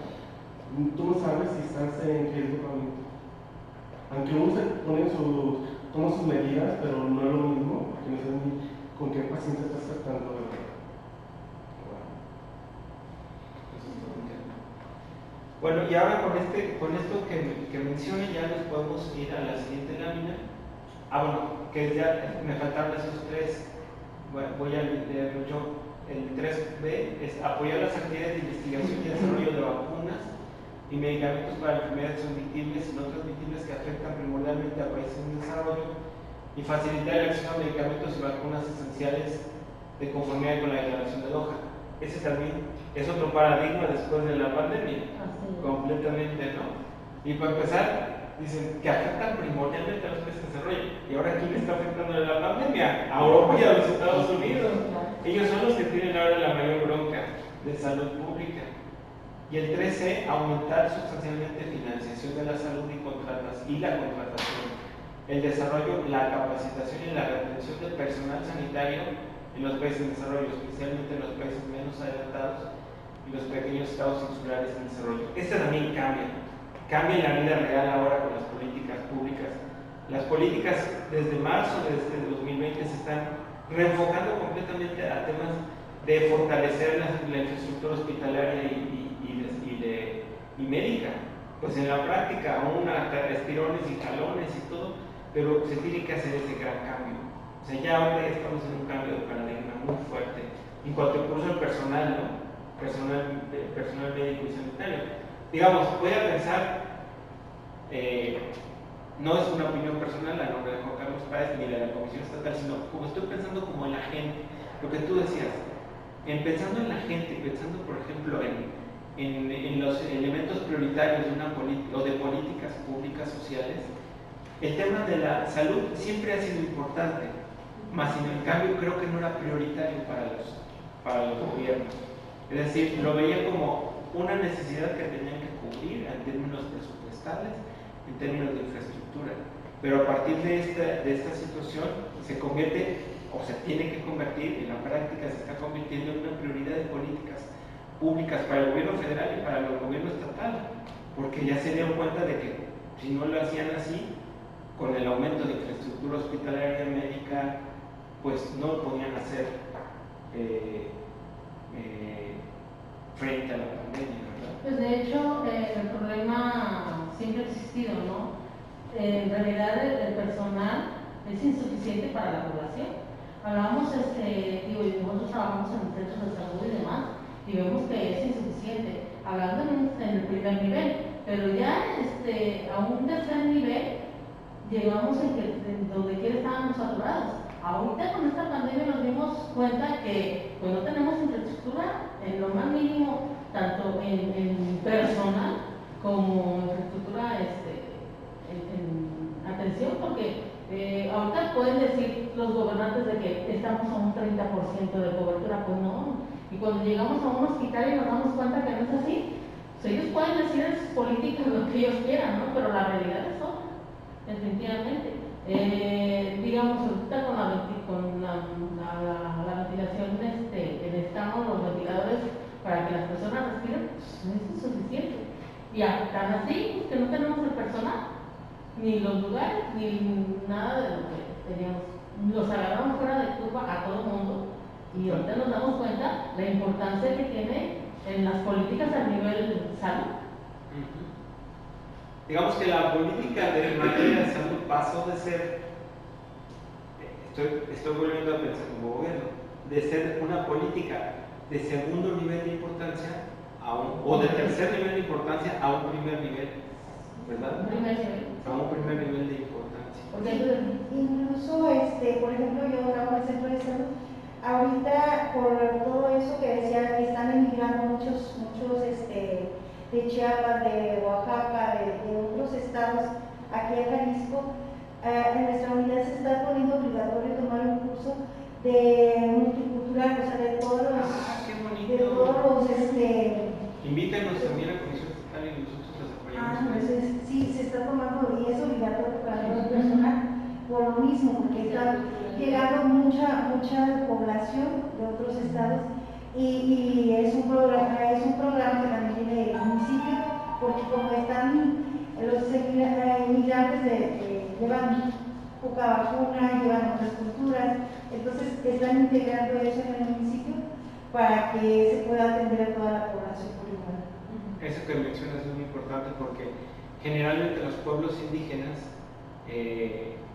tú no sabes si estás en riesgo realmente. Aunque uno toma sus medidas, pero no es lo mismo, porque no sabes ni con qué paciente estás tratando de verdad. Bueno, y ahora con esto que mencioné ya nos podemos ir a la siguiente lámina. Bueno, que ya me faltaron esos tres. Bueno, voy a leerlo yo. El 3B es apoyar las actividades de investigación y desarrollo de vacunas y medicamentos para enfermedades transmitibles y no transmitibles que afectan primordialmente a países en desarrollo y facilitar el acceso a medicamentos y vacunas esenciales de conformidad con la Declaración de Doha. Ese también es otro paradigma después de la pandemia, completamente, ¿no? Y para empezar, dicen que afectan primordialmente a los países en desarrollo. ¿Y ahora quién está afectando la pandemia? A Europa y a los Estados Unidos. Ellos son los que tienen ahora la mayor bronca de salud pública. Y el 13, aumentar sustancialmente financiación de la salud y la contratación, el desarrollo, la capacitación y la retención del personal sanitario en los países en desarrollo, especialmente en los países menos adelantados y los pequeños estados insulares en desarrollo. Este también cambia en la vida real ahora con las políticas públicas. Las políticas desde marzo de este 2020 se están reenfocando completamente a temas de fortalecer la infraestructura hospitalaria y médica. Pues en la práctica aún hasta estirones y jalones y todo, pero se tiene que hacer ese gran cambio. O sea, ya ahora estamos en un cambio de paradigma muy fuerte en cuanto incluso al personal, ¿no? Personal médico y sanitario. Digamos, voy a pensar no es una opinión personal a nombre de Juan Carlos Páez ni de la Comisión Estatal, sino como estoy pensando como en la gente, lo que tú decías, pensando en la gente, pensando por ejemplo en los elementos prioritarios de una o de políticas públicas sociales, el tema de la salud siempre ha sido importante, mas sin en cambio creo que no era prioritario para los gobiernos. Es decir, lo veía como una necesidad que tenían que cubrir en términos presupuestales, en términos de infraestructura. Pero a partir de esta situación se convierte, o se tiene que convertir, en la práctica se está convirtiendo en una prioridad de políticas públicas para el gobierno federal y para el gobierno estatal, porque ya se dieron cuenta de que si no lo hacían así, con el aumento de infraestructura hospitalaria médica, pues no lo podían hacer frente a la pandemia, ¿verdad? Pues de hecho, el problema siempre ha existido, ¿no? En realidad el personal es insuficiente para la población. Hablamos, nosotros trabajamos en centros de salud y demás, y vemos que es insuficiente, hablando en el primer nivel, pero ya a un tercer nivel llegamos donde quiera estábamos saturados. Ahorita con esta pandemia nos dimos cuenta que pues, no tenemos infraestructura en lo más mínimo, tanto en personal como infraestructura en atención, porque ahorita pueden decir los gobernantes de que estamos a un 30% de cobertura, pues no. Y cuando llegamos a un hospital y nos damos cuenta que no es así, pues ellos pueden decir en sus políticas lo que ellos quieran, ¿no? Pero la realidad es otra, definitivamente. Digamos, ahorita con la ventilación en estado, los ventiladores para que las personas respiren, pues no es suficiente. Y tan así que no tenemos el personal, ni los lugares, ni nada de lo que teníamos. Los agarramos fuera de curva a todo el mundo. Y ahorita nos damos cuenta la importancia que tiene en las políticas a nivel salud. Digamos que la política de materia de salud pasó de ser, estoy volviendo a pensar como gobierno, de ser una política de segundo nivel de importancia o de tercer nivel de importancia a un primer nivel, ¿verdad? A un primer nivel de importancia. Incluso, por ejemplo, yo trabajo en el centro de salud. Ahorita, por todo eso que decía, que están emigrando muchos de Chiapas, de Oaxaca, de otros estados, aquí a Jalisco, en nuestra unidad se está poniendo obligatorio tomar un curso de multicultural, o sea, de todos los, Invítanos también a la Comisión Estatal y nosotros los apoyamos. Pues sí, se está tomando y es obligatorio para todo el personal, por lo mismo, porque está llegando mucha población de otros estados y es un programa que también tiene el municipio, porque como están los inmigrantes llevan poca vacuna, llevan otras culturas, entonces están integrando eso en el municipio para que se pueda atender a toda la población por igual. Eso que mencionas es muy importante porque generalmente los pueblos indígenas,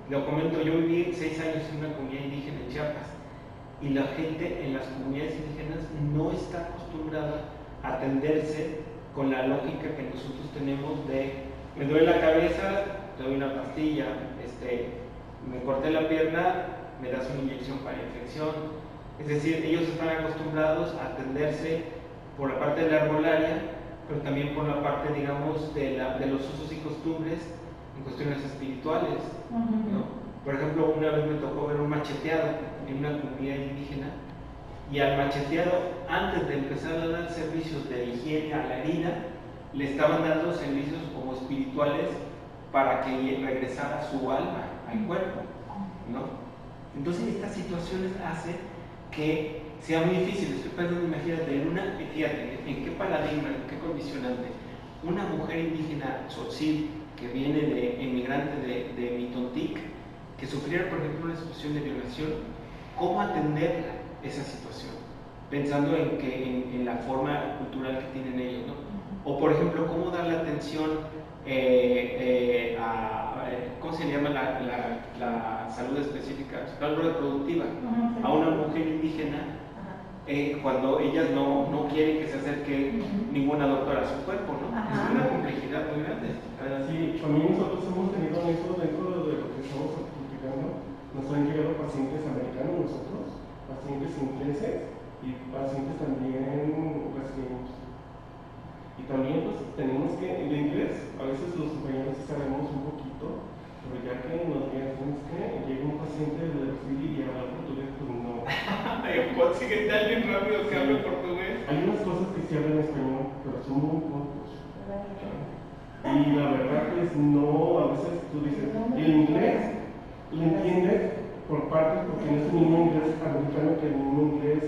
lo comento, yo viví 6 años en una comunidad indígena en Chiapas y la gente en las comunidades indígenas no está acostumbrada a atenderse con la lógica que nosotros tenemos de me duele la cabeza, te doy una pastilla, me corté la pierna, me das una inyección para infección. Es decir, ellos están acostumbrados a atenderse por la parte de la herbolaria, pero también por la parte, digamos, de los usos y costumbres en cuestiones espirituales, ¿no? Por ejemplo, una vez me tocó ver un macheteado en una comunidad indígena y al macheteado, antes de empezar a dar servicios de higiene a la herida, le estaban dando servicios como espirituales para que regresara su alma al cuerpo, ¿no? Entonces estas situaciones hacen que sea muy difícil. Estoy pensando, imagínate, fíjate, en qué paradigma, en qué condicionante, una mujer indígena tzotzil que viene de emigrante de Mitontic, que sufriera, por ejemplo, una situación de violación, ¿cómo atender esa situación? Pensando en la forma cultural que tienen ellos, ¿no? O, por ejemplo, ¿cómo dar la atención ¿cómo se llama la salud específica? Salud reproductiva, a una mujer indígena cuando ellas no quieren que se acerque ninguna doctora a su cuerpo, ¿no? Es una complejidad muy grande. Sí, también nosotros hemos tenido en esos pacientes americanos nosotros, pacientes ingleses y pacientes también brasileños. Y también pues tenemos que, en inglés, a veces los compañeros sabemos un poquito, pero ya que nos digan que llega un paciente de Brasil y habla portugués, pues no. Consíguete a alguien rápido que hable portugués. Hay unas cosas que se hablan español, pero son muy pocos. Y la verdad, pues no, a veces tú dices, el inglés lo entiendes por partes porque no es el mismo inglés americano que el mismo inglés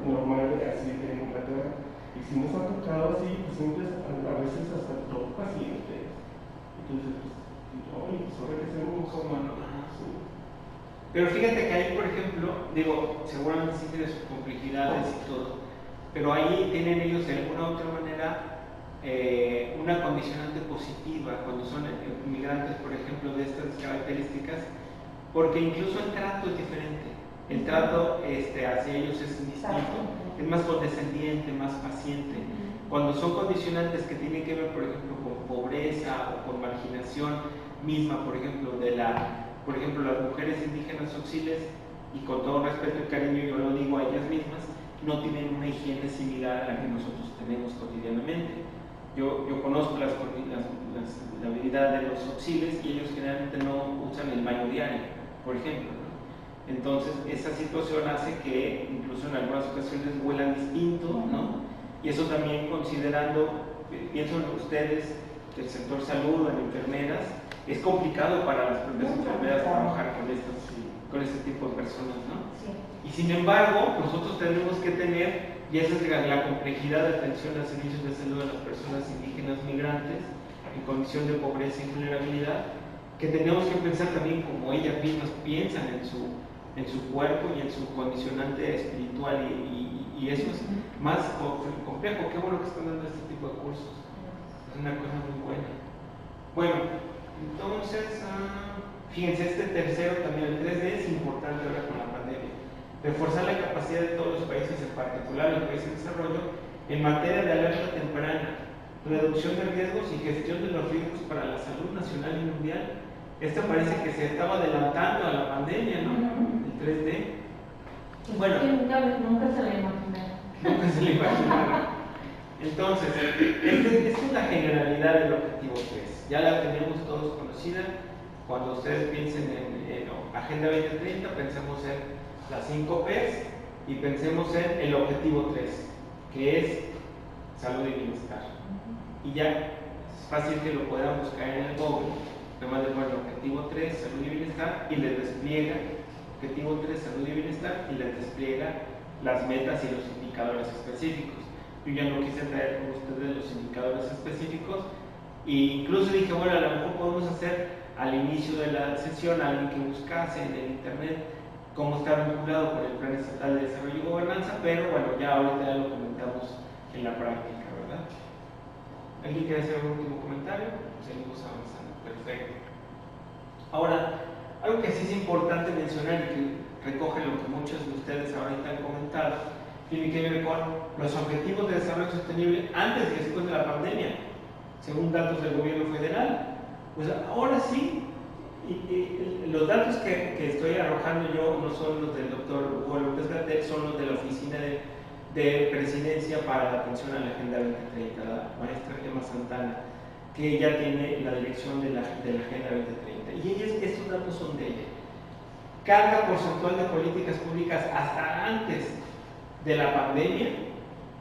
normal así de Inglaterra. Y si nos ha tocado así, pacientes a veces hasta top pacientes. Y tú dices, pues, no, y pues ahora que hacemos, ¿Cómo no? sí. Pero fíjate que ahí, por ejemplo, digo, seguramente sí tiene sus complejidades y todo, pero ahí tienen ellos de alguna u otra manera una condicionante positiva cuando son inmigrantes, por ejemplo, de estas características, porque incluso el trato es diferente. El trato hacia ellos es distinto, es más condescendiente, más paciente. Cuando son condicionantes que tienen que ver, por ejemplo, con pobreza o con marginación misma, por ejemplo, las mujeres indígenas auxiles, y con todo respeto y cariño yo lo digo a ellas mismas, no tienen una higiene similar a la que nosotros tenemos cotidianamente. Yo conozco la habilidad de los auxiles y ellos generalmente no usan el baño diario, por ejemplo, ¿no? Entonces esa situación hace que incluso en algunas ocasiones huelan distinto, ¿no? Y eso también considerando, pienso en ustedes del sector salud, en enfermeras, es complicado para las propias enfermeras trabajar con este tipo de personas, ¿no? Sí. Y sin embargo, nosotros tenemos que tener, y esa es la complejidad de atención a servicios de salud a las personas indígenas migrantes en condición de pobreza y vulnerabilidad, que tenemos que pensar también como ellas mismas piensan en su cuerpo y en su condicionante espiritual, y eso es más complejo. Qué bueno que están dando este tipo de cursos, es una cosa muy buena. Bueno, entonces, fíjense, este tercero también, el 3D, es importante ahora con la pandemia. Reforzar la capacidad de todos los países, en particular los países en desarrollo, en materia de alerta temprana, reducción de riesgos y gestión de los riesgos para la salud nacional y mundial. Esto parece que se estaba adelantando a la pandemia, ¿no? El 3D. Pues Bueno, nunca se lo imaginaron. nunca se lo imaginaron. Entonces, esta es la generalidad del objetivo 3. Ya la tenemos todos conocida. Cuando ustedes piensen en Agenda 2030, pensemos en las 5 P's y pensemos en el objetivo 3, que es salud y bienestar. Y ya es fácil que lo puedan buscar en el Google. Además de poner objetivo 3, salud y bienestar, y les despliega objetivo 3, salud y bienestar, y les despliega las metas y los indicadores específicos. Yo ya no quise traer con ustedes los indicadores específicos, e incluso dije, bueno, a lo mejor podemos hacer al inicio de la sesión alguien que buscase en el internet cómo está vinculado con el Plan Estatal de Desarrollo y Gobernanza, pero bueno, ya ahorita ya lo comentamos en la práctica, ¿verdad? ¿Alguien quiere hacer algún último comentario? Seguimos avanzando. Perfecto. Ahora, algo que sí es importante mencionar y que recoge lo que muchos de ustedes ahorita han comentado, tiene que ver con los objetivos de desarrollo sostenible antes y después de la pandemia, según datos del gobierno federal. Pues ahora sí, los datos que estoy arrojando yo no son los del doctor Hugo López-Gatell, son los de la Oficina de Presidencia para la Atención a la Agenda 2030, la maestra Gemma Santana, que ya tiene la dirección de la Agenda 2030. Y estos datos son de ella. Carga porcentual de políticas públicas hasta antes de la pandemia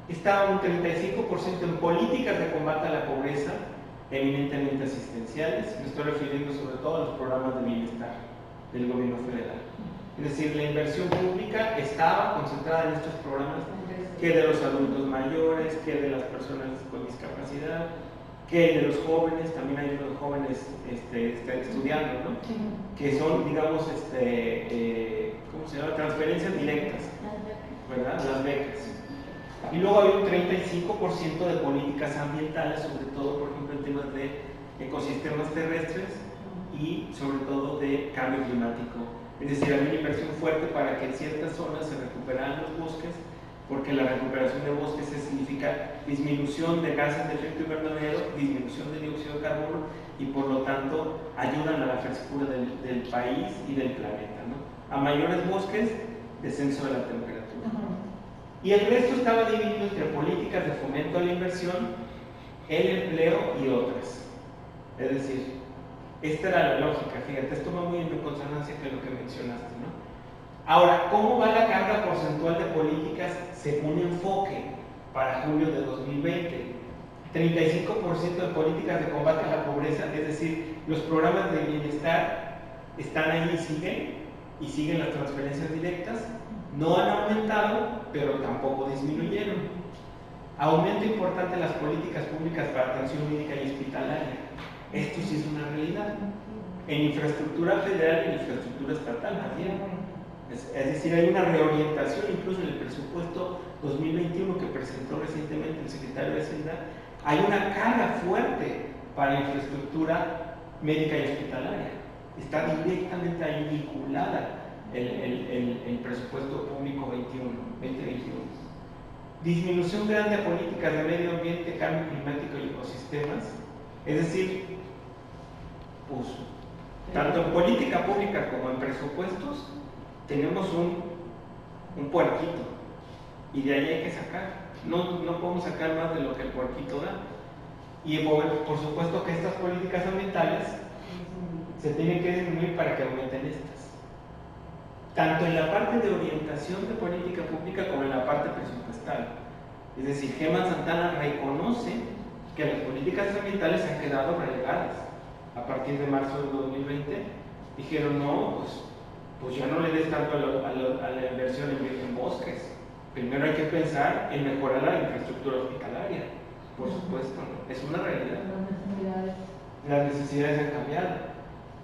estaba un 35% en políticas de combate a la pobreza, eminentemente asistenciales. Me estoy refiriendo sobre todo a los programas de bienestar del gobierno federal. Es decir, la inversión pública estaba concentrada en estos programas, que de los adultos mayores, que de las personas con discapacidad, que de los jóvenes. También hay unos jóvenes estudiando, ¿no? Que son, digamos, ¿cómo se llama? Transferencias directas, ¿verdad? Las becas. Y luego hay un 35% de políticas ambientales, sobre todo, por ejemplo, en temas de ecosistemas terrestres y sobre todo de cambio climático. Es decir, hay una inversión fuerte para que en ciertas zonas se recuperaran los bosques porque la recuperación de bosques significa disminución de gases de efecto invernadero, disminución de dióxido de carbono y por lo tanto ayudan a la frescura del país y del planeta, ¿no? A mayores bosques, descenso de la temperatura. Y el resto estaba dividido entre políticas de fomento a la inversión, el empleo y otras. Es decir, esta era la lógica, fíjate, esto va muy en consonancia con lo que mencionaste, ¿no? Ahora, ¿cómo va la carga porcentual de políticas según enfoque para julio de 2020? 35% de políticas de combate a la pobreza, es decir, los programas de bienestar están ahí y siguen las transferencias directas, no han aumentado, pero tampoco disminuyeron. Aumento importante en las políticas públicas para atención médica y hospitalaria. Esto sí es una realidad. En infraestructura federal y en infraestructura estatal también. Es decir, hay una reorientación incluso en el presupuesto 2021 que presentó recientemente el secretario de Hacienda. Hay una carga fuerte para infraestructura médica y hospitalaria. Está directamente ahí vinculada el presupuesto público 2021. Disminución grande de políticas de medio ambiente, cambio climático y ecosistemas. Es decir, pues, tanto en política pública como en presupuestos tenemos un puerquito y de ahí hay que sacar. No podemos sacar más de lo que el puerquito da. Y por supuesto que estas políticas ambientales se tienen que disminuir para que aumenten estas. Tanto en la parte de orientación de política pública como en la parte presupuestal. Es decir, Gemma Santana reconoce que las políticas ambientales han quedado relegadas. A partir de marzo de 2020 dijeron, no, pues ya no le des tanto a la inversión en bosques. Primero hay que pensar en mejorar la infraestructura hospitalaria. Por supuesto, ¿no? Es una realidad. Las necesidades han cambiado.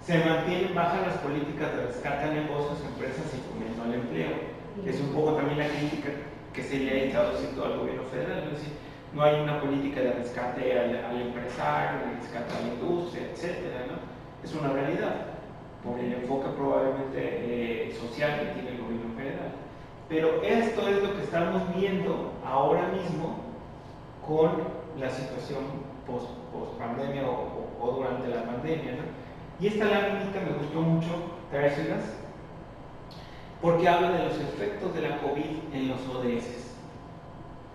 Se mantienen bajas las políticas de rescate a negocios, empresas y fomento al empleo. Es un poco también la crítica que se le ha estado haciendo al gobierno federal. Es decir, no hay una política de rescate al empresario, de rescate a la industria, etcétera, ¿no? Es una realidad por el enfoque probablemente social que tiene el gobierno federal. Pero esto es lo que estamos viendo ahora mismo con la situación post-pandemia o durante la pandemia, ¿no? Y esta lámina me gustó mucho traérselas porque habla de los efectos de la COVID en los ODS.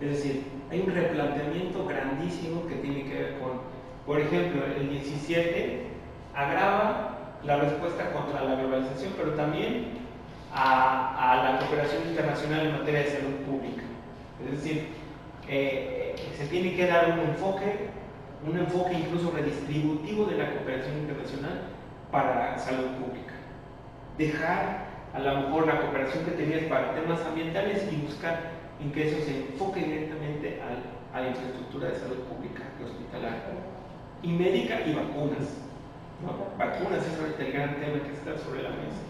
Es decir, hay un replanteamiento grandísimo que tiene que ver con, por ejemplo, el 17 agrava la respuesta contra la globalización, pero también a la cooperación internacional en materia de salud pública. Es decir, se tiene que dar un enfoque incluso redistributivo de la cooperación internacional para salud pública. Dejar a lo mejor la cooperación que tenías para temas ambientales y buscar en que eso se enfoque directamente a la infraestructura de salud pública y hospitalaria, y médica y vacunas, ¿no? Vacunas es ahorita el gran tema que está sobre la mesa.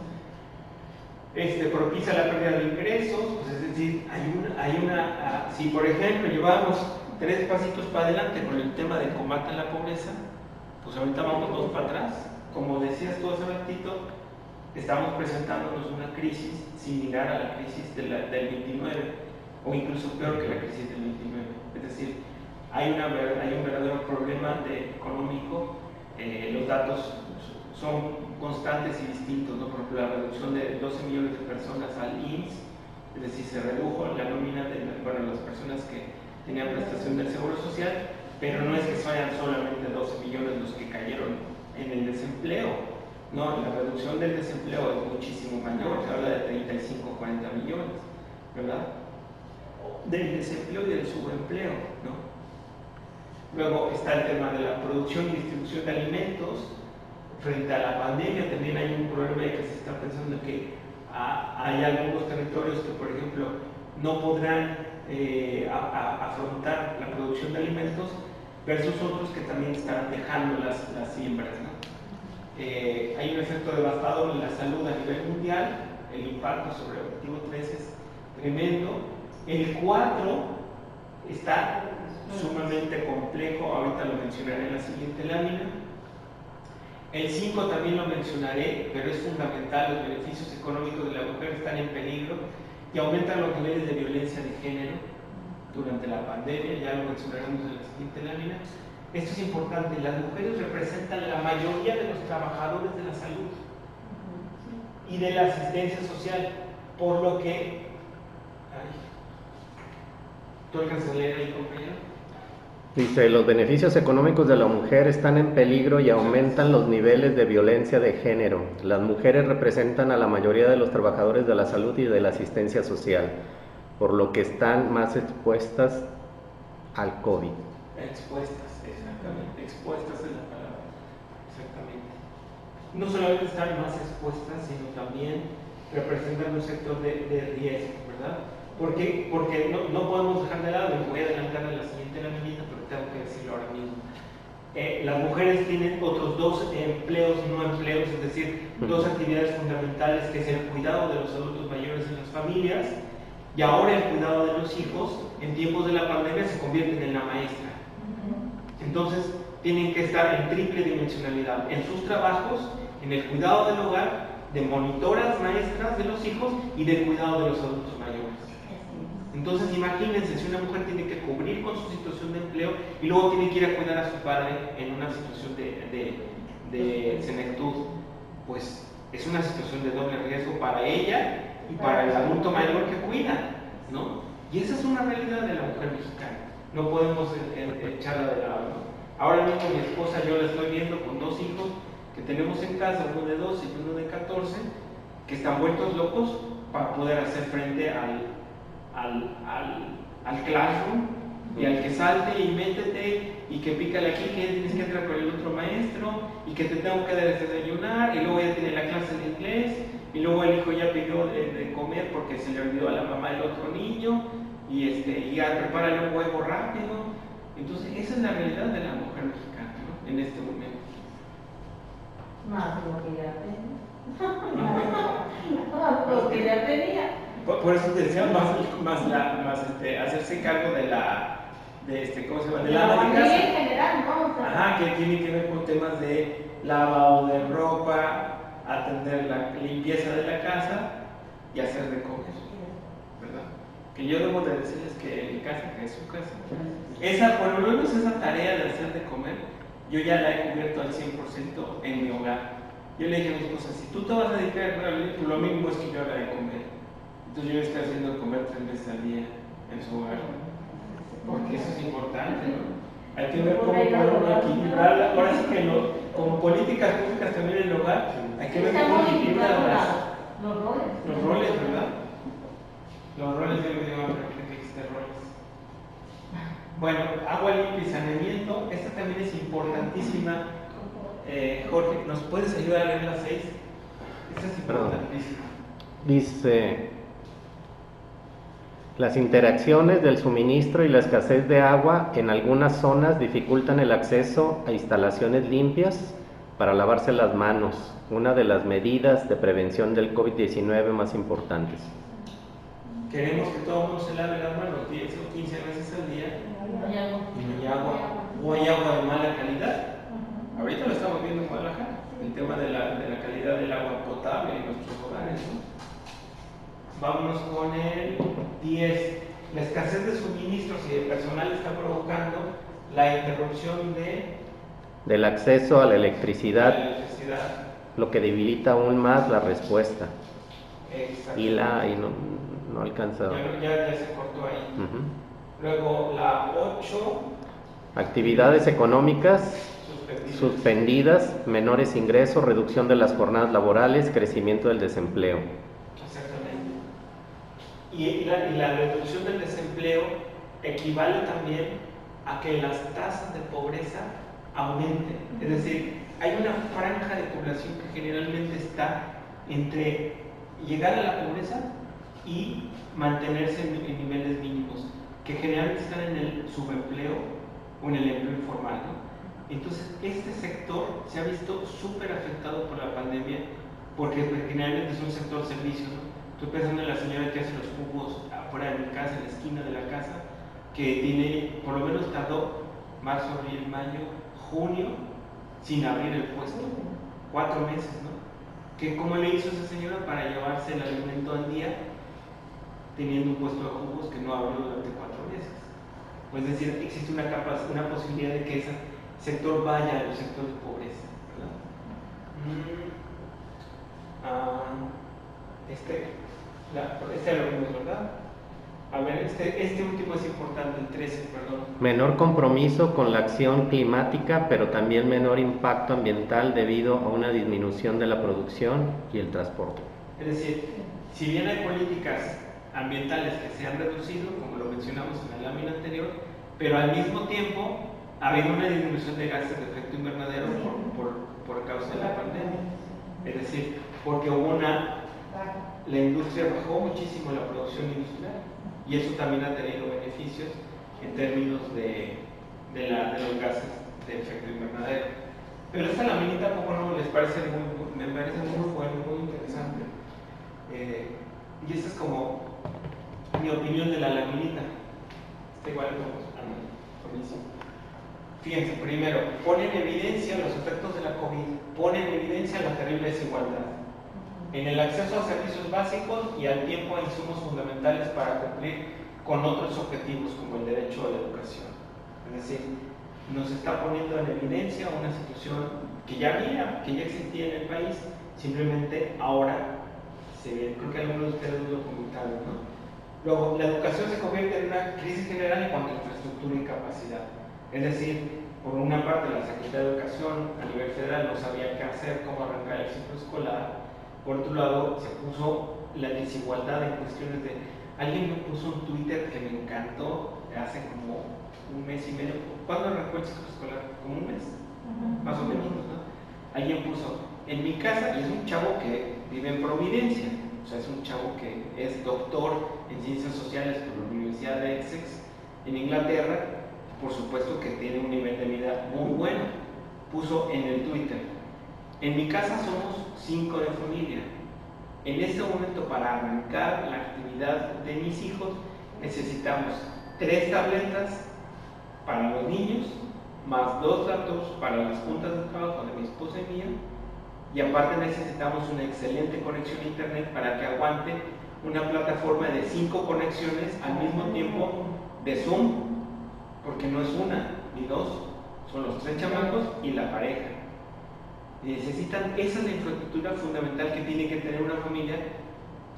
Propicia la pérdida de ingresos, pues es decir, si por ejemplo llevamos 3 pasitos para adelante con el tema de combate a la pobreza, pues ahorita vamos 2 para atrás. Como decías tú hace ratito, estamos presentándonos una crisis similar a la crisis del 29, o incluso peor que la crisis del 29. Es decir, hay un verdadero problema económico. Los datos son constantes y distintos, ¿no? Por ejemplo, la reducción de 12 millones de personas al IMSS, es decir, se redujo la nómina de las personas que tenían prestación del Seguro Social, pero no es que sean solamente 12 millones los que cayeron en el desempleo, no, la reducción del desempleo es muchísimo mayor, se habla de 35, 40 millones, ¿verdad? Del desempleo y del subempleo, ¿no? Luego está el tema de la producción y distribución de alimentos. Frente a la pandemia también hay un problema de que se está pensando que hay algunos territorios que, por ejemplo, no podrán afrontar la producción de alimentos versus otros que también están dejando las siembras, ¿no? Hay un efecto devastador en la salud a nivel mundial. El impacto sobre el objetivo 3 es tremendo. El 4 está sumamente complejo, ahorita lo mencionaré en la siguiente lámina. El 5 también lo mencionaré, pero es fundamental, los beneficios económicos de la mujer están en peligro. y aumentan los niveles de violencia de género durante la pandemia, ya lo mencionaremos en la siguiente lámina. Esto es importante, las mujeres representan la mayoría de los trabajadores de la salud y de la asistencia social, por lo que... ¿Tú alcanzas a leer ahí, compañero? Dice, los beneficios económicos de la mujer están en peligro y aumentan los niveles de violencia de género. Las mujeres representan a la mayoría de los trabajadores de la salud y de la asistencia social, por lo que están más expuestas al COVID. Expuestas, exactamente. Expuestas es la palabra. Exactamente. No solamente están más expuestas, sino también representan un sector de riesgo, ¿verdad? Porque no podemos dejar de lado, me voy a adelantar a la siguiente lámina, pero tengo que decirlo ahora mismo. Las mujeres tienen otros dos empleos, no empleos, es decir, dos actividades fundamentales, que es el cuidado de los adultos mayores en las familias, y ahora el cuidado de los hijos. En tiempos de la pandemia se convierten en la maestra. Entonces tienen que estar en triple dimensionalidad, en sus trabajos, en el cuidado del hogar, de monitoras maestras de los hijos y del cuidado de los adultos mayores. Entonces imagínense, si una mujer tiene que cubrir con su situación de empleo y luego tiene que ir a cuidar a su padre en una situación de senectud, pues es una situación de doble riesgo para ella y para el adulto mayor que cuida, ¿no? Y esa es una realidad de la mujer mexicana, no podemos echarla de lado, ¿no? Ahora mismo mi esposa, yo la estoy viendo con dos hijos que tenemos en casa, uno de 12 y uno de 14, que están vueltos locos para poder hacer frente al classroom y al que salte y métete y que pícale aquí que tienes que entrar con el otro maestro y que te tengo que desayunar y luego ya tiene la clase de inglés y luego el hijo ya pidió de comer porque se le olvidó a la mamá el otro niño y ya prepárale un huevo rápido. Entonces esa es la realidad de la mujer mexicana, ¿no? En este momento. Más de lo que ya tenía. Lo que ya tenía. Por eso te decía hacerse cargo de ¿cómo se llama? De la ama de casa. En general, ¿no? Ajá, que tiene que ver con temas de lavado de ropa, atender la limpieza de la casa y hacer de comer, ¿verdad? Que yo debo de decirles que en mi casa, que es su casa, por lo menos esa tarea de hacer de comer, yo ya la he cubierto al 100% en mi hogar. Yo le dije a mi esposa, si tú te vas a dedicar a comer, pues lo mínimo es que yo haga de comer. Entonces yo estoy haciendo comer 3 veces al día en su hogar, porque eso es importante, ¿no? Hay que ver cómo podemos equilibrar, ahora sí que como políticas públicas también en el hogar, hay que ver cómo equilibrar los roles. Los roles, ¿verdad? Los roles, yo le digo a la que existen roles. Bueno, agua limpia y saneamiento, esta también es importantísima. Jorge, ¿nos puedes ayudar a leer la 6? Esta es importantísima. Dice, las interacciones del suministro y la escasez de agua en algunas zonas dificultan el acceso a instalaciones limpias para lavarse las manos, una de las medidas de prevención del COVID-19 más importantes. Queremos que todo el mundo se lave las manos 10 o 15 veces al día y no hay agua, o hay agua de mala calidad. Ahorita lo estamos viendo en Guadalajara, el tema de la calidad del agua potable en nuestros hogares, ¿no? Vámonos con el 10. La escasez de suministros y de personal está provocando la interrupción del acceso a la electricidad, electricidad. Lo que debilita aún más la respuesta. Y no alcanza. Ya se cortó ahí. Luego la 8. Actividades económicas suspendidas, menores ingresos, reducción de las jornadas laborales, crecimiento del desempleo. Exactamente. Y la reducción del desempleo equivale también a que las tasas de pobreza aumenten. Es decir, hay una franja de población que generalmente está entre llegar a la pobreza y mantenerse en niveles mínimos, que generalmente están en el subempleo o en el empleo informal, ¿no? Entonces, este sector se ha visto súper afectado por la pandemia porque generalmente es un sector servicio, ¿no? Estoy pensando en la señora que hace los jugos afuera de mi casa, en la esquina de la casa, que tiene, por lo menos tardó marzo, abril, mayo, junio, sin abrir el puesto, 4 meses, ¿no? ¿Cómo le hizo esa señora para llevarse el alimento al día? teniendo un puesto de jugos que no abrió durante 4 meses. Es decir, existe una posibilidad de que ese sector vaya a los sectores de pobreza, ¿verdad? Este lo vimos, ¿verdad? A ver, este último es importante, el 13, perdón. Menor compromiso con la acción climática, pero también menor impacto ambiental debido a una disminución de la producción y el transporte. Es decir, si bien hay políticas ambientales que se han reducido, como lo mencionamos en la lámina anterior, pero al mismo tiempo ha habido una disminución de gases de efecto invernadero por causa de la pandemia. Es decir, porque la industria bajó muchísimo la producción industrial y eso también ha tenido beneficios en términos de los gases de efecto invernadero. Pero esta laminita, ¿a poco no les parece me parece muy bueno, muy interesante? Y esta es como mi opinión de la laminita. Está igual como buenísimo. Fíjense, primero, pone en evidencia los efectos de la COVID, pone en evidencia la terrible desigualdad en el acceso a servicios básicos y al tiempo a insumos fundamentales para cumplir con otros objetivos como el derecho a la educación. Es decir, nos está poniendo en evidencia una situación que ya había, que ya existía en el país, simplemente ahora se ve. Creo que algunos de ustedes lo comentaron, ¿no? Luego, la educación se convierte en una crisis general en cuanto a infraestructura y capacidad. Es decir, por una parte la Secretaría de Educación a nivel federal no sabía qué hacer, cómo arrancar el ciclo escolar. Por otro lado, se puso la desigualdad en cuestiones de... Alguien me puso un Twitter que me encantó hace como un mes y medio. ¿Cuándo arrancó el ciclo escolar? ¿Como un mes? Más o menos, ¿no? Alguien puso, en mi casa, y es un chavo que vive en Providencia, o sea, es un chavo que es doctor en Ciencias Sociales por la Universidad de Essex, en Inglaterra, por supuesto que tiene un nivel de vida muy bueno. Puso en el Twitter, en mi casa somos 5 de familia. En este momento, para arrancar la actividad de mis hijos, necesitamos 3 tabletas para los niños, más 2 laptops para las juntas de trabajo de mi esposa y mía, y aparte necesitamos una excelente conexión a internet para que aguante una plataforma de 5 conexiones al mismo tiempo de Zoom, porque no es una ni 2, son los 3 chamacos y la pareja. Necesitan, esa es la infraestructura fundamental que tiene que tener una familia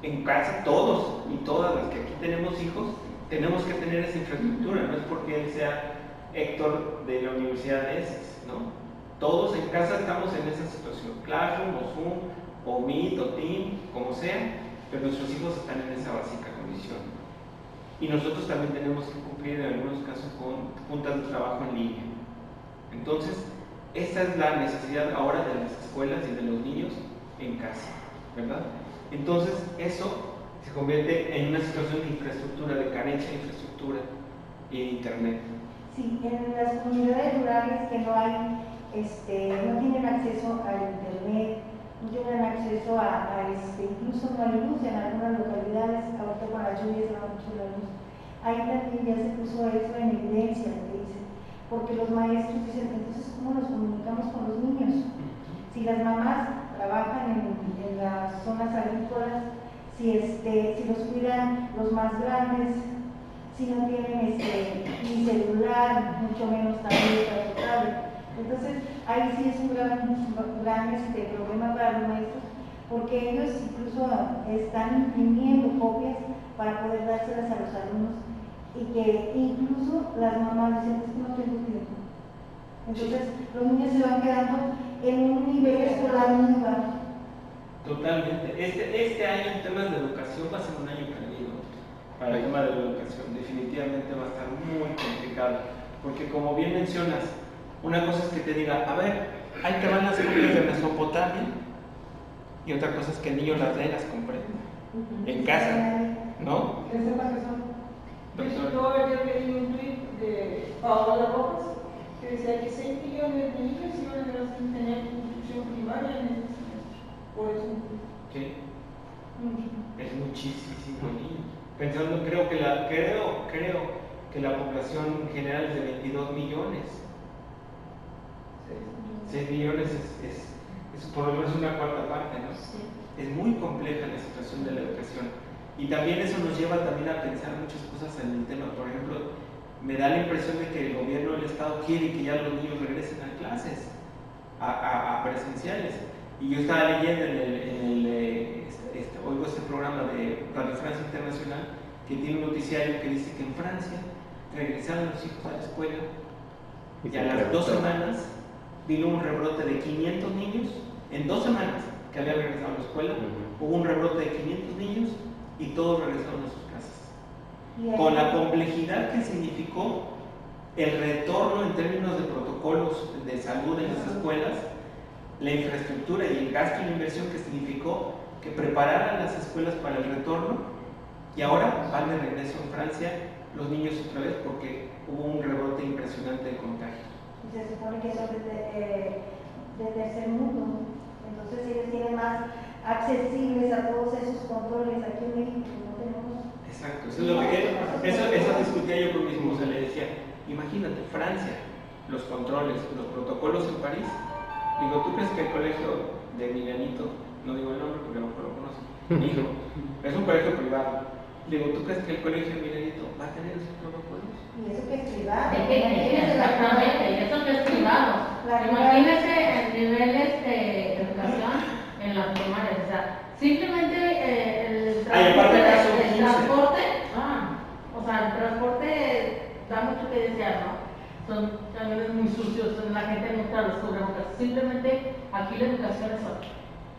en casa. Todos y todas las que aquí tenemos hijos tenemos que tener esa infraestructura. No es porque él sea Héctor de la Universidad de Essex, ¿no? Todos en casa estamos en esa situación, Classroom o Zoom o Meet o Team, como sea, pero nuestros hijos están en esa básica condición. Y nosotros también tenemos que cumplir en algunos casos con juntas de trabajo en línea. Entonces, esta es la necesidad ahora de las escuelas y de los niños en casa, ¿verdad? Entonces, eso se convierte en una situación de infraestructura, de carencia de infraestructura y de internet. Sí, en las comunidades rurales que no hay, no tienen acceso al internet, no tienen acceso incluso no hay luz en algunas localidades, ahorita con las lluvias no mucho la luz. Ahí también ya se puso eso en evidencia, que dicen, porque los maestros dicen, entonces, ¿cómo nos comunicamos con los niños? Si las mamás trabajan en las zonas agrícolas, si los cuidan los más grandes, si no tienen ni celular, mucho menos tableta o tablet. Entonces, ahí sí es un gran problema para los maestros, porque ellos incluso están imprimiendo copias para poder dárselas a los alumnos, y que incluso las mamás dicen, es que no tengo tiempo. Entonces, los niños se van quedando en un nivel escolar muy bajo. Totalmente. Este año en temas de educación va a ser un año perdido para el tema de la educación. Definitivamente va a estar muy complicado, porque como bien mencionas, una cosa es que te diga, a ver, ahí te van las copias de Mesopotamia, y otra cosa es que el niño las lee y las comprende en casa, ¿no? Que sepa que son. Yo había leído un tweet de Paola Rojas que decía que 6 millones de niños iban a tener instrucción primaria en este semestre. Por eso. Sí. Mucho. Es muchísimo niños. Pensando, creo que la población general es de 22 millones. 6 millones es por lo menos una cuarta parte, ¿no? Sí. Es muy compleja la situación de la educación. Y también eso nos lleva también a pensar muchas cosas en el tema. Por ejemplo, me da la impresión de que el gobierno del Estado quiere que ya los niños regresen a clases, a presenciales. Y yo estaba leyendo oigo este programa de Radio Francia Internacional, que tiene un noticiario que dice que en Francia regresaron los hijos a la escuela y a las 2 semanas vino un rebrote de 500 niños, en 2 semanas que habían regresado a la escuela, hubo un rebrote de 500 niños y todos regresaron a sus casas. Con la complejidad que significó el retorno en términos de protocolos de salud en las escuelas, la infraestructura y el gasto y la inversión que significó que prepararan las escuelas para el retorno, y ahora van de regreso en Francia los niños otra vez porque hubo un rebrote impresionante de contagios. Y se supone que son de tercer mundo, entonces ellos tienen más accesibles a todos esos controles. Aquí en México no tenemos. Exacto, eso es lo que eso discutía yo con mismo, o sea, le decía, imagínate, Francia, los controles, los protocolos en París. Digo, ¿tú crees que el colegio de Milanito, no digo el nombre porque a lo mejor lo conoce, dijo, es un colegio privado? Digo, ¿tú crees que el colegio de Milanito va a tener esos protocolos? Y eso que es privado. Exactamente, y eso que es privado. Imagínense en niveles de educación en las primarias, o sea, simplemente el transporte, o sea, el transporte da mucho que desear, ¿no? Son camiones muy sucios, la gente no usa los cubrebocas. Simplemente aquí la educación es otra,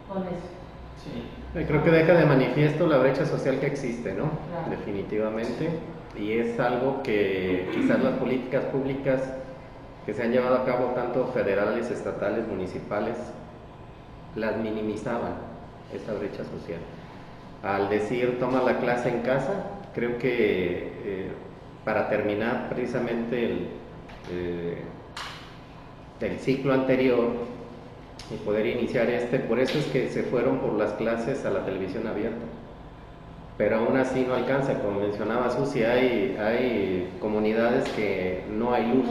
con eso. Sí. Creo que deja de manifiesto la brecha social que existe, ¿no? Claro. Definitivamente. Y es algo que quizás las políticas públicas que se han llevado a cabo, tanto federales, estatales, municipales, las minimizaban, esa brecha social. Al decir toma la clase en casa, creo que para terminar precisamente el ciclo anterior y poder iniciar por eso es que se fueron por las clases a la televisión abierta, pero aún así no alcanza. Como mencionaba Susi, hay comunidades que no hay luz,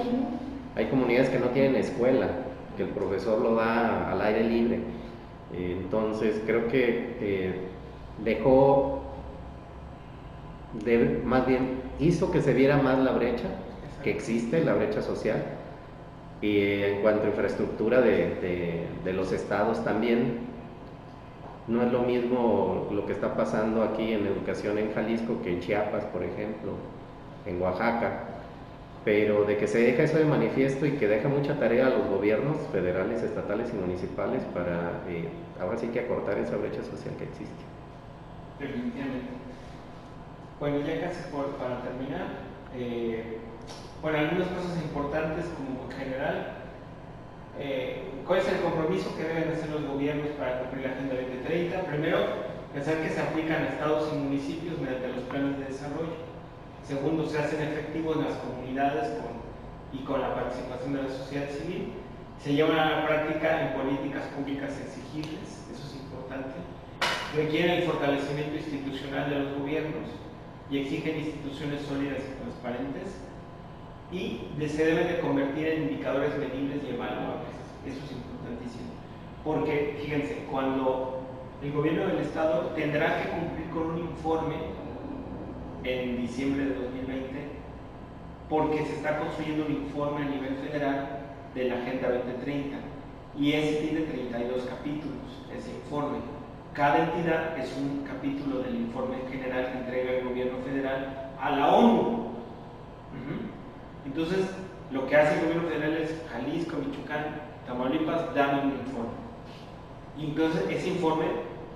hay comunidades que no tienen escuela, que el profesor lo da al aire libre. Entonces creo que más bien hizo que se viera más la brecha que existe, la brecha social. Y en cuanto a infraestructura de los estados también, no es lo mismo lo que está pasando aquí en educación en Jalisco que en Chiapas, por ejemplo, en Oaxaca, pero de que se deja eso de manifiesto y que deja mucha tarea a los gobiernos federales, estatales y municipales para ahora sí que acortar esa brecha social que existe. Definitivamente. Bueno, ya casi para terminar, bueno, algunas cosas importantes como en general, ¿cuál es el compromiso que deben hacer los gobiernos para cumplir la Agenda 2030? Primero, pensar que se aplican a estados y municipios mediante los planes de desarrollo. Segundo, se hacen efectivos en las comunidades y con la participación de la sociedad civil. Se llevan a la práctica en políticas públicas exigibles, eso es importante. Requieren el fortalecimiento institucional de los gobiernos y exigen instituciones sólidas y transparentes. Y se deben de convertir en indicadores medibles y evaluables. Eso es importantísimo. Porque, fíjense, cuando el gobierno del Estado tendrá que cumplir con un informe en diciembre de 2020, porque se está construyendo un informe a nivel federal de la Agenda 2030, y ese tiene 32 capítulos, ese informe. Cada entidad es un capítulo del informe general que entrega el gobierno federal a la ONU. Entonces, lo que hace el gobierno federal es Jalisco, Michoacán, Tamaulipas, dan un informe. Y entonces ese informe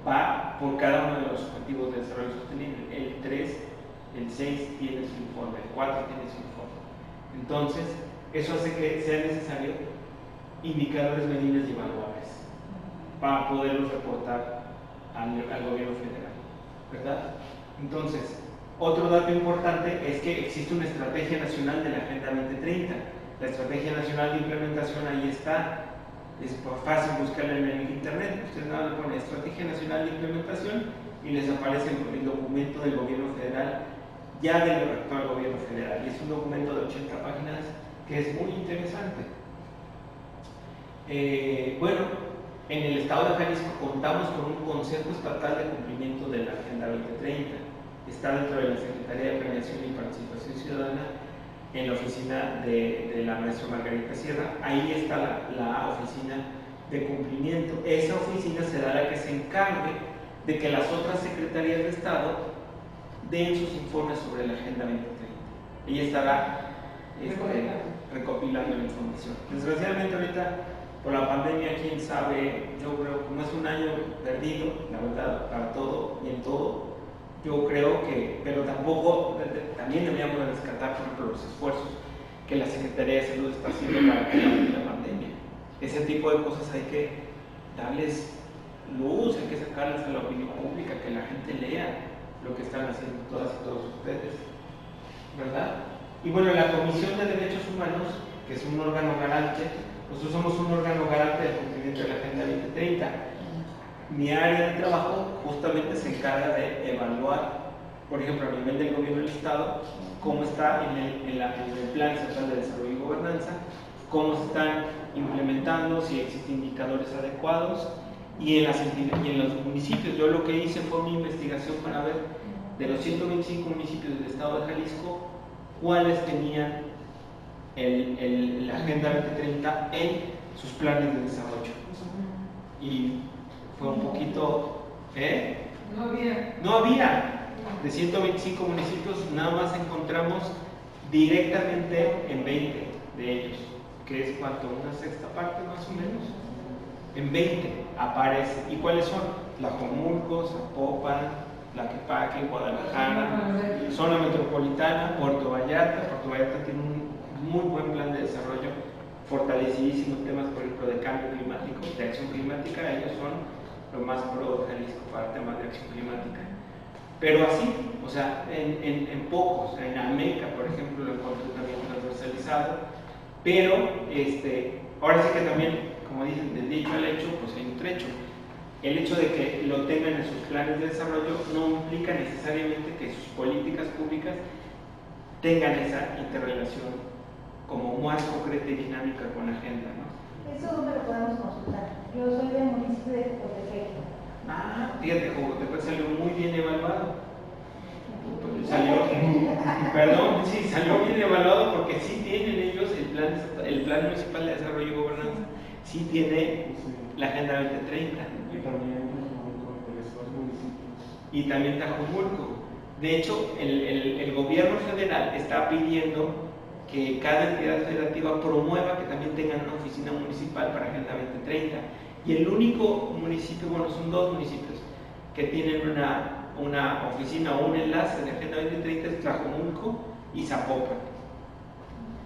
va por cada uno de los objetivos de desarrollo sostenible. El 3, el 6 tiene su informe, el 4 tiene su informe. Entonces, eso hace que sea necesario indicadores medibles y evaluables para poderlos reportar al gobierno federal, ¿verdad? Entonces, otro dato importante es que existe una estrategia nacional de la Agenda 2030. La estrategia nacional de implementación ahí está. Es fácil buscarla en el internet. Ustedes nada más ponen Estrategia Nacional de Implementación y les aparece el documento del gobierno federal, ya del actual gobierno federal. Y es un documento de 80 páginas que es muy interesante. Bueno, en el estado de Jalisco contamos con un Consejo Estatal de Cumplimiento de la Agenda 2030. está dentro de la Secretaría de Planeación y Participación Ciudadana, en la oficina de la maestra Margarita Sierra. Ahí está la oficina de cumplimiento. Esa oficina será la que se encargue de que las otras secretarías de Estado den sus informes sobre la Agenda 2030. Ella estará recopilando la información. Desgraciadamente ahorita, por la pandemia, quién sabe, yo creo, como es un año perdido, la verdad, para todo y en todo, yo creo que, pero también deberíamos rescatar, por ejemplo, los esfuerzos que la Secretaría de Salud está haciendo para combatir la pandemia. Ese tipo de cosas hay que darles luz, hay que sacarlas a la opinión pública, que la gente lea lo que están haciendo todas y todos ustedes, ¿verdad? Y bueno, la Comisión de Derechos Humanos, que es un órgano garante, nosotros somos un órgano garante del cumplimiento de la Agenda 2030. Mi área de trabajo justamente se encarga de evaluar, por ejemplo, a nivel del gobierno del Estado, cómo está en el Plan Estatal de Desarrollo y Gobernanza, cómo se están implementando, si existen indicadores adecuados, y en los municipios. Yo lo que hice fue una investigación para ver de los 125 municipios del Estado de Jalisco, cuáles tenían la Agenda 2030 en sus planes de desarrollo. Y fue un poquito... No había. De 125 municipios nada más encontramos directamente en 20 de ellos, que es cuanto, una sexta parte más o menos. En 20 aparece. ¿Y cuáles son? Tlajomulco, Zapopan, Tlaquepaque, Guadalajara, zona metropolitana, Puerto Vallarta. Puerto Vallarta tiene un muy buen plan de desarrollo, fortalecidísimo en temas, por ejemplo, de cambio climático, de acción climática. Ellos son lo más pro de Jalisco para temas de acción climática. Pero así, o sea, en pocos. En Ameca, por ejemplo, lo encontré también transversalizado. Pero ahora sí que también, como dicen, del dicho al hecho, pues hay un trecho. El hecho de que lo tengan en sus planes de desarrollo no implica necesariamente que sus políticas públicas tengan esa interrelación como más concreta y dinámica con la agenda, ¿no? ¿Eso dónde lo podemos consultar? Yo soy del municipio de Jocotepec. Fíjate, Jocotepec salió muy bien evaluado. Salió bien evaluado porque sí tienen ellos el plan municipal de desarrollo y gobernanza, sí tiene la Agenda 2030. Y también Tlajomulco. De hecho, el gobierno federal está pidiendo que cada entidad federativa promueva que también tengan una oficina municipal para Agenda 2030. Y el único municipio, bueno, son dos municipios que tienen una oficina o un enlace de Agenda 2030, es Tlajomulco y Zapopan.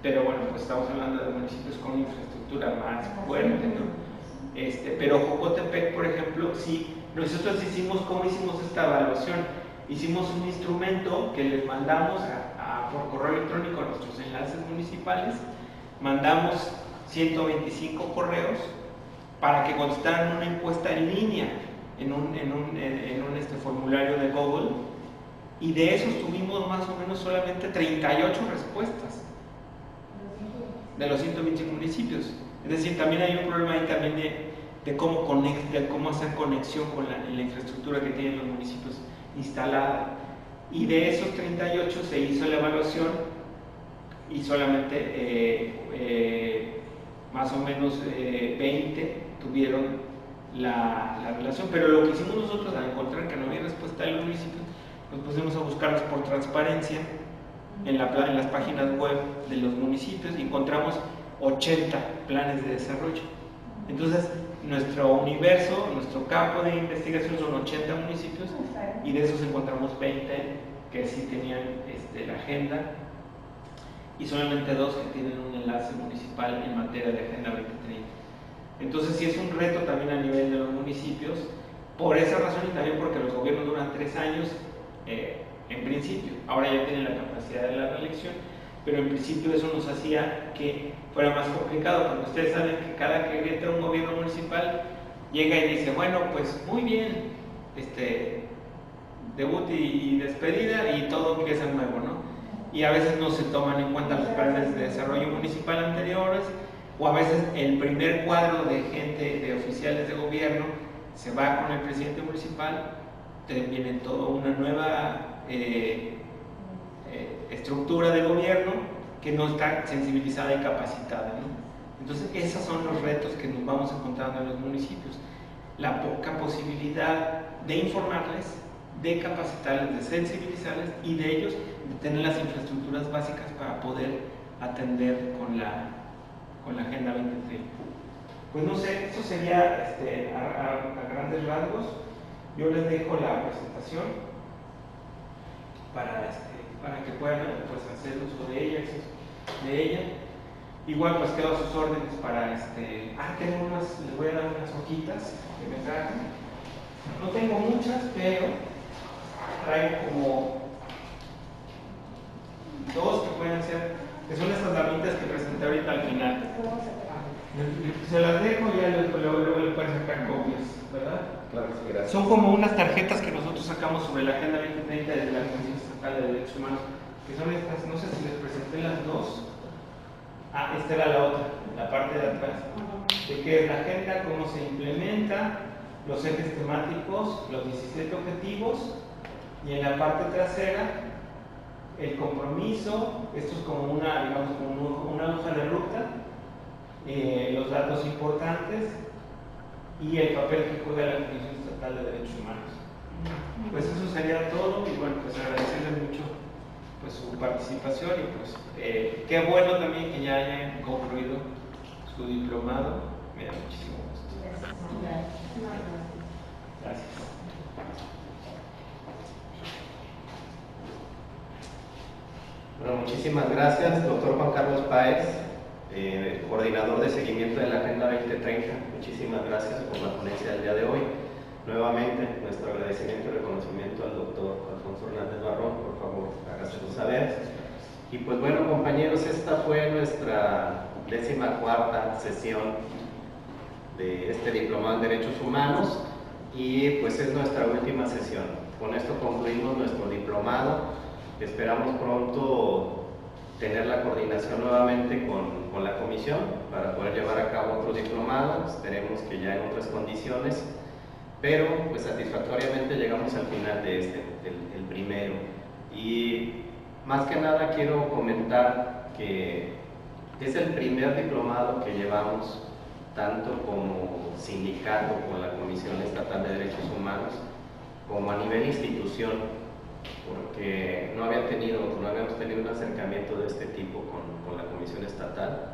Pero bueno, pues estamos hablando de municipios con infraestructura más fuerte, ¿no? Pero Jocotepec, por ejemplo, sí, nosotros ¿cómo hicimos esta evaluación? Hicimos un instrumento que les mandamos por correo electrónico a nuestros enlaces municipales, mandamos 125 correos para que contestaran una encuesta en línea en un formulario de Google, y de esos tuvimos más o menos solamente 38 respuestas de los 125 municipios. Es decir, también hay un problema ahí también de cómo hacer conexión con la infraestructura que tienen los municipios instalada. Y de esos 38 se hizo la evaluación y solamente más o menos 20 tuvieron la relación. Pero lo que hicimos nosotros al encontrar que no había respuesta de los municipios, nos pusimos a buscarlos por transparencia en las páginas web de los municipios y encontramos 80 planes de desarrollo. Entonces, nuestro universo, nuestro campo de investigación son 80 municipios, y de esos encontramos 20 que sí tenían la agenda, y solamente 2 que tienen un enlace municipal en materia de Agenda 2030. Entonces sí es un reto también a nivel de los municipios, por esa razón, y también porque los gobiernos duran 3 años en principio. Ahora ya tienen la capacidad de la reelección, pero en principio eso nos hacía que fuera más complicado, porque ustedes saben que cada que entra un gobierno municipal llega y dice, bueno, pues muy bien, debut y despedida, y todo empieza nuevo, ¿no? Y a veces no se toman en cuenta los planes de desarrollo municipal anteriores, o a veces el primer cuadro de gente, de oficiales de gobierno, se va con el presidente municipal, viene toda una nueva estructura de gobierno que no está sensibilizada y capacitada, ¿no? Entonces, esos son los retos que nos vamos encontrando en los municipios. La poca posibilidad de informarles, de capacitarles, de sensibilizarles y de ellos de tener las infraestructuras básicas para poder atender con la Agenda 2030. Pues no sé, eso sería a grandes rasgos. Yo les dejo la presentación para que puedan pues, hacer uso de ella. Igual pues quedo a sus órdenes para tengo les voy a dar unas hojitas que me traje. No tengo muchas, pero traigo como dos que pueden ser, que son estas lamitas que presenté ahorita al final. Se las dejo y ya luego le pueden sacar copias, ¿verdad? Claro, sí, gracias. Son como unas tarjetas que nosotros sacamos sobre la Agenda 2030 desde la Comisión Estatal de Derechos Humanos, que son estas, no sé si les presenté las dos. Esta era la otra, la parte de atrás, de qué es la agenda, cómo se implementa, los ejes temáticos, los 17 objetivos, y en la parte trasera, el compromiso, esto es como una, digamos, como una hoja de ruta, los datos importantes y el papel que juega la Comisión Estatal de Derechos Humanos. Pues eso sería todo, y bueno, pues agradecerles mucho pues su participación y pues qué bueno también que ya hayan concluido su diplomado. Me da muchísimo gusto. Gracias. Bueno, muchísimas gracias, doctor Juan Carlos Páez, coordinador de seguimiento de la Agenda 2030. Muchísimas gracias por la ponencia del día de hoy. Nuevamente, nuestro agradecimiento y reconocimiento al doctor Alfonso Hernández Barrón. Por favor, hágaselo saber. Y pues bueno, compañeros, esta fue nuestra 14ª sesión de este diplomado en Derechos Humanos y pues es nuestra última sesión. Con esto concluimos nuestro diplomado. Esperamos pronto tener la coordinación nuevamente con la comisión para poder llevar a cabo otro diplomado. Esperemos que ya en otras condiciones, pero pues satisfactoriamente llegamos al final de el primero. Y más que nada quiero comentar que es el primer diplomado que llevamos tanto como sindicato con la Comisión Estatal de Derechos Humanos como a nivel institución, porque no habíamos tenido un acercamiento de este tipo con la Comisión Estatal.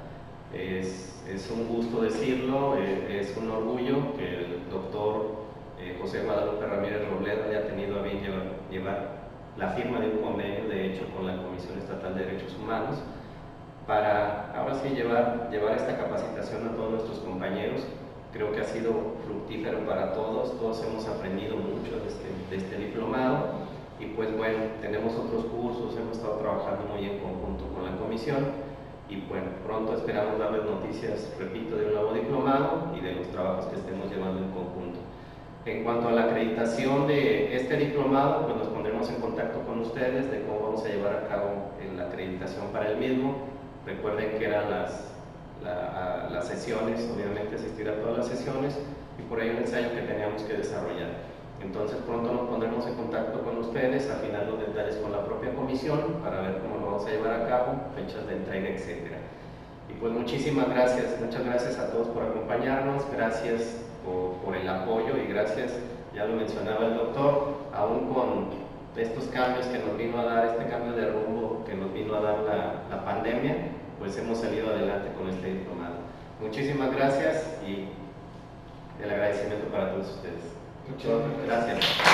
Es un gusto decirlo, es un orgullo que el doctor José Guadalupe Ramírez Robledo haya tenido a bien llevar la firma de un convenio, de hecho, con la Comisión Estatal de Derechos Humanos, para ahora sí llevar esta capacitación a todos nuestros compañeros. Creo que ha sido fructífero para todos hemos aprendido mucho de este diplomado, y pues bueno, tenemos otros cursos, hemos estado trabajando muy en conjunto con la comisión, y bueno, pronto esperamos darles noticias, repito, de un nuevo diplomado y de los trabajos que estemos llevando en conjunto. En cuanto a la acreditación de este diplomado, pues nos pondremos en contacto con ustedes de cómo vamos a llevar a cabo la acreditación para el mismo. Recuerden que eran las sesiones, obviamente asistir a todas las sesiones, y por ahí un ensayo que teníamos que desarrollar. Entonces pronto nos pondremos en contacto con ustedes, afinar los detalles con la propia comisión para ver cómo lo vamos a llevar a cabo, fechas de entrega, etc. Y pues muchísimas gracias, muchas gracias a todos por acompañarnos, gracias por el apoyo, y gracias, ya lo mencionaba el doctor, aún con estos cambios que nos vino a dar, este cambio de rumbo que nos vino a dar la pandemia, pues hemos salido adelante con este diplomado. Muchísimas gracias y el agradecimiento para todos ustedes. Muchas gracias. Gracias.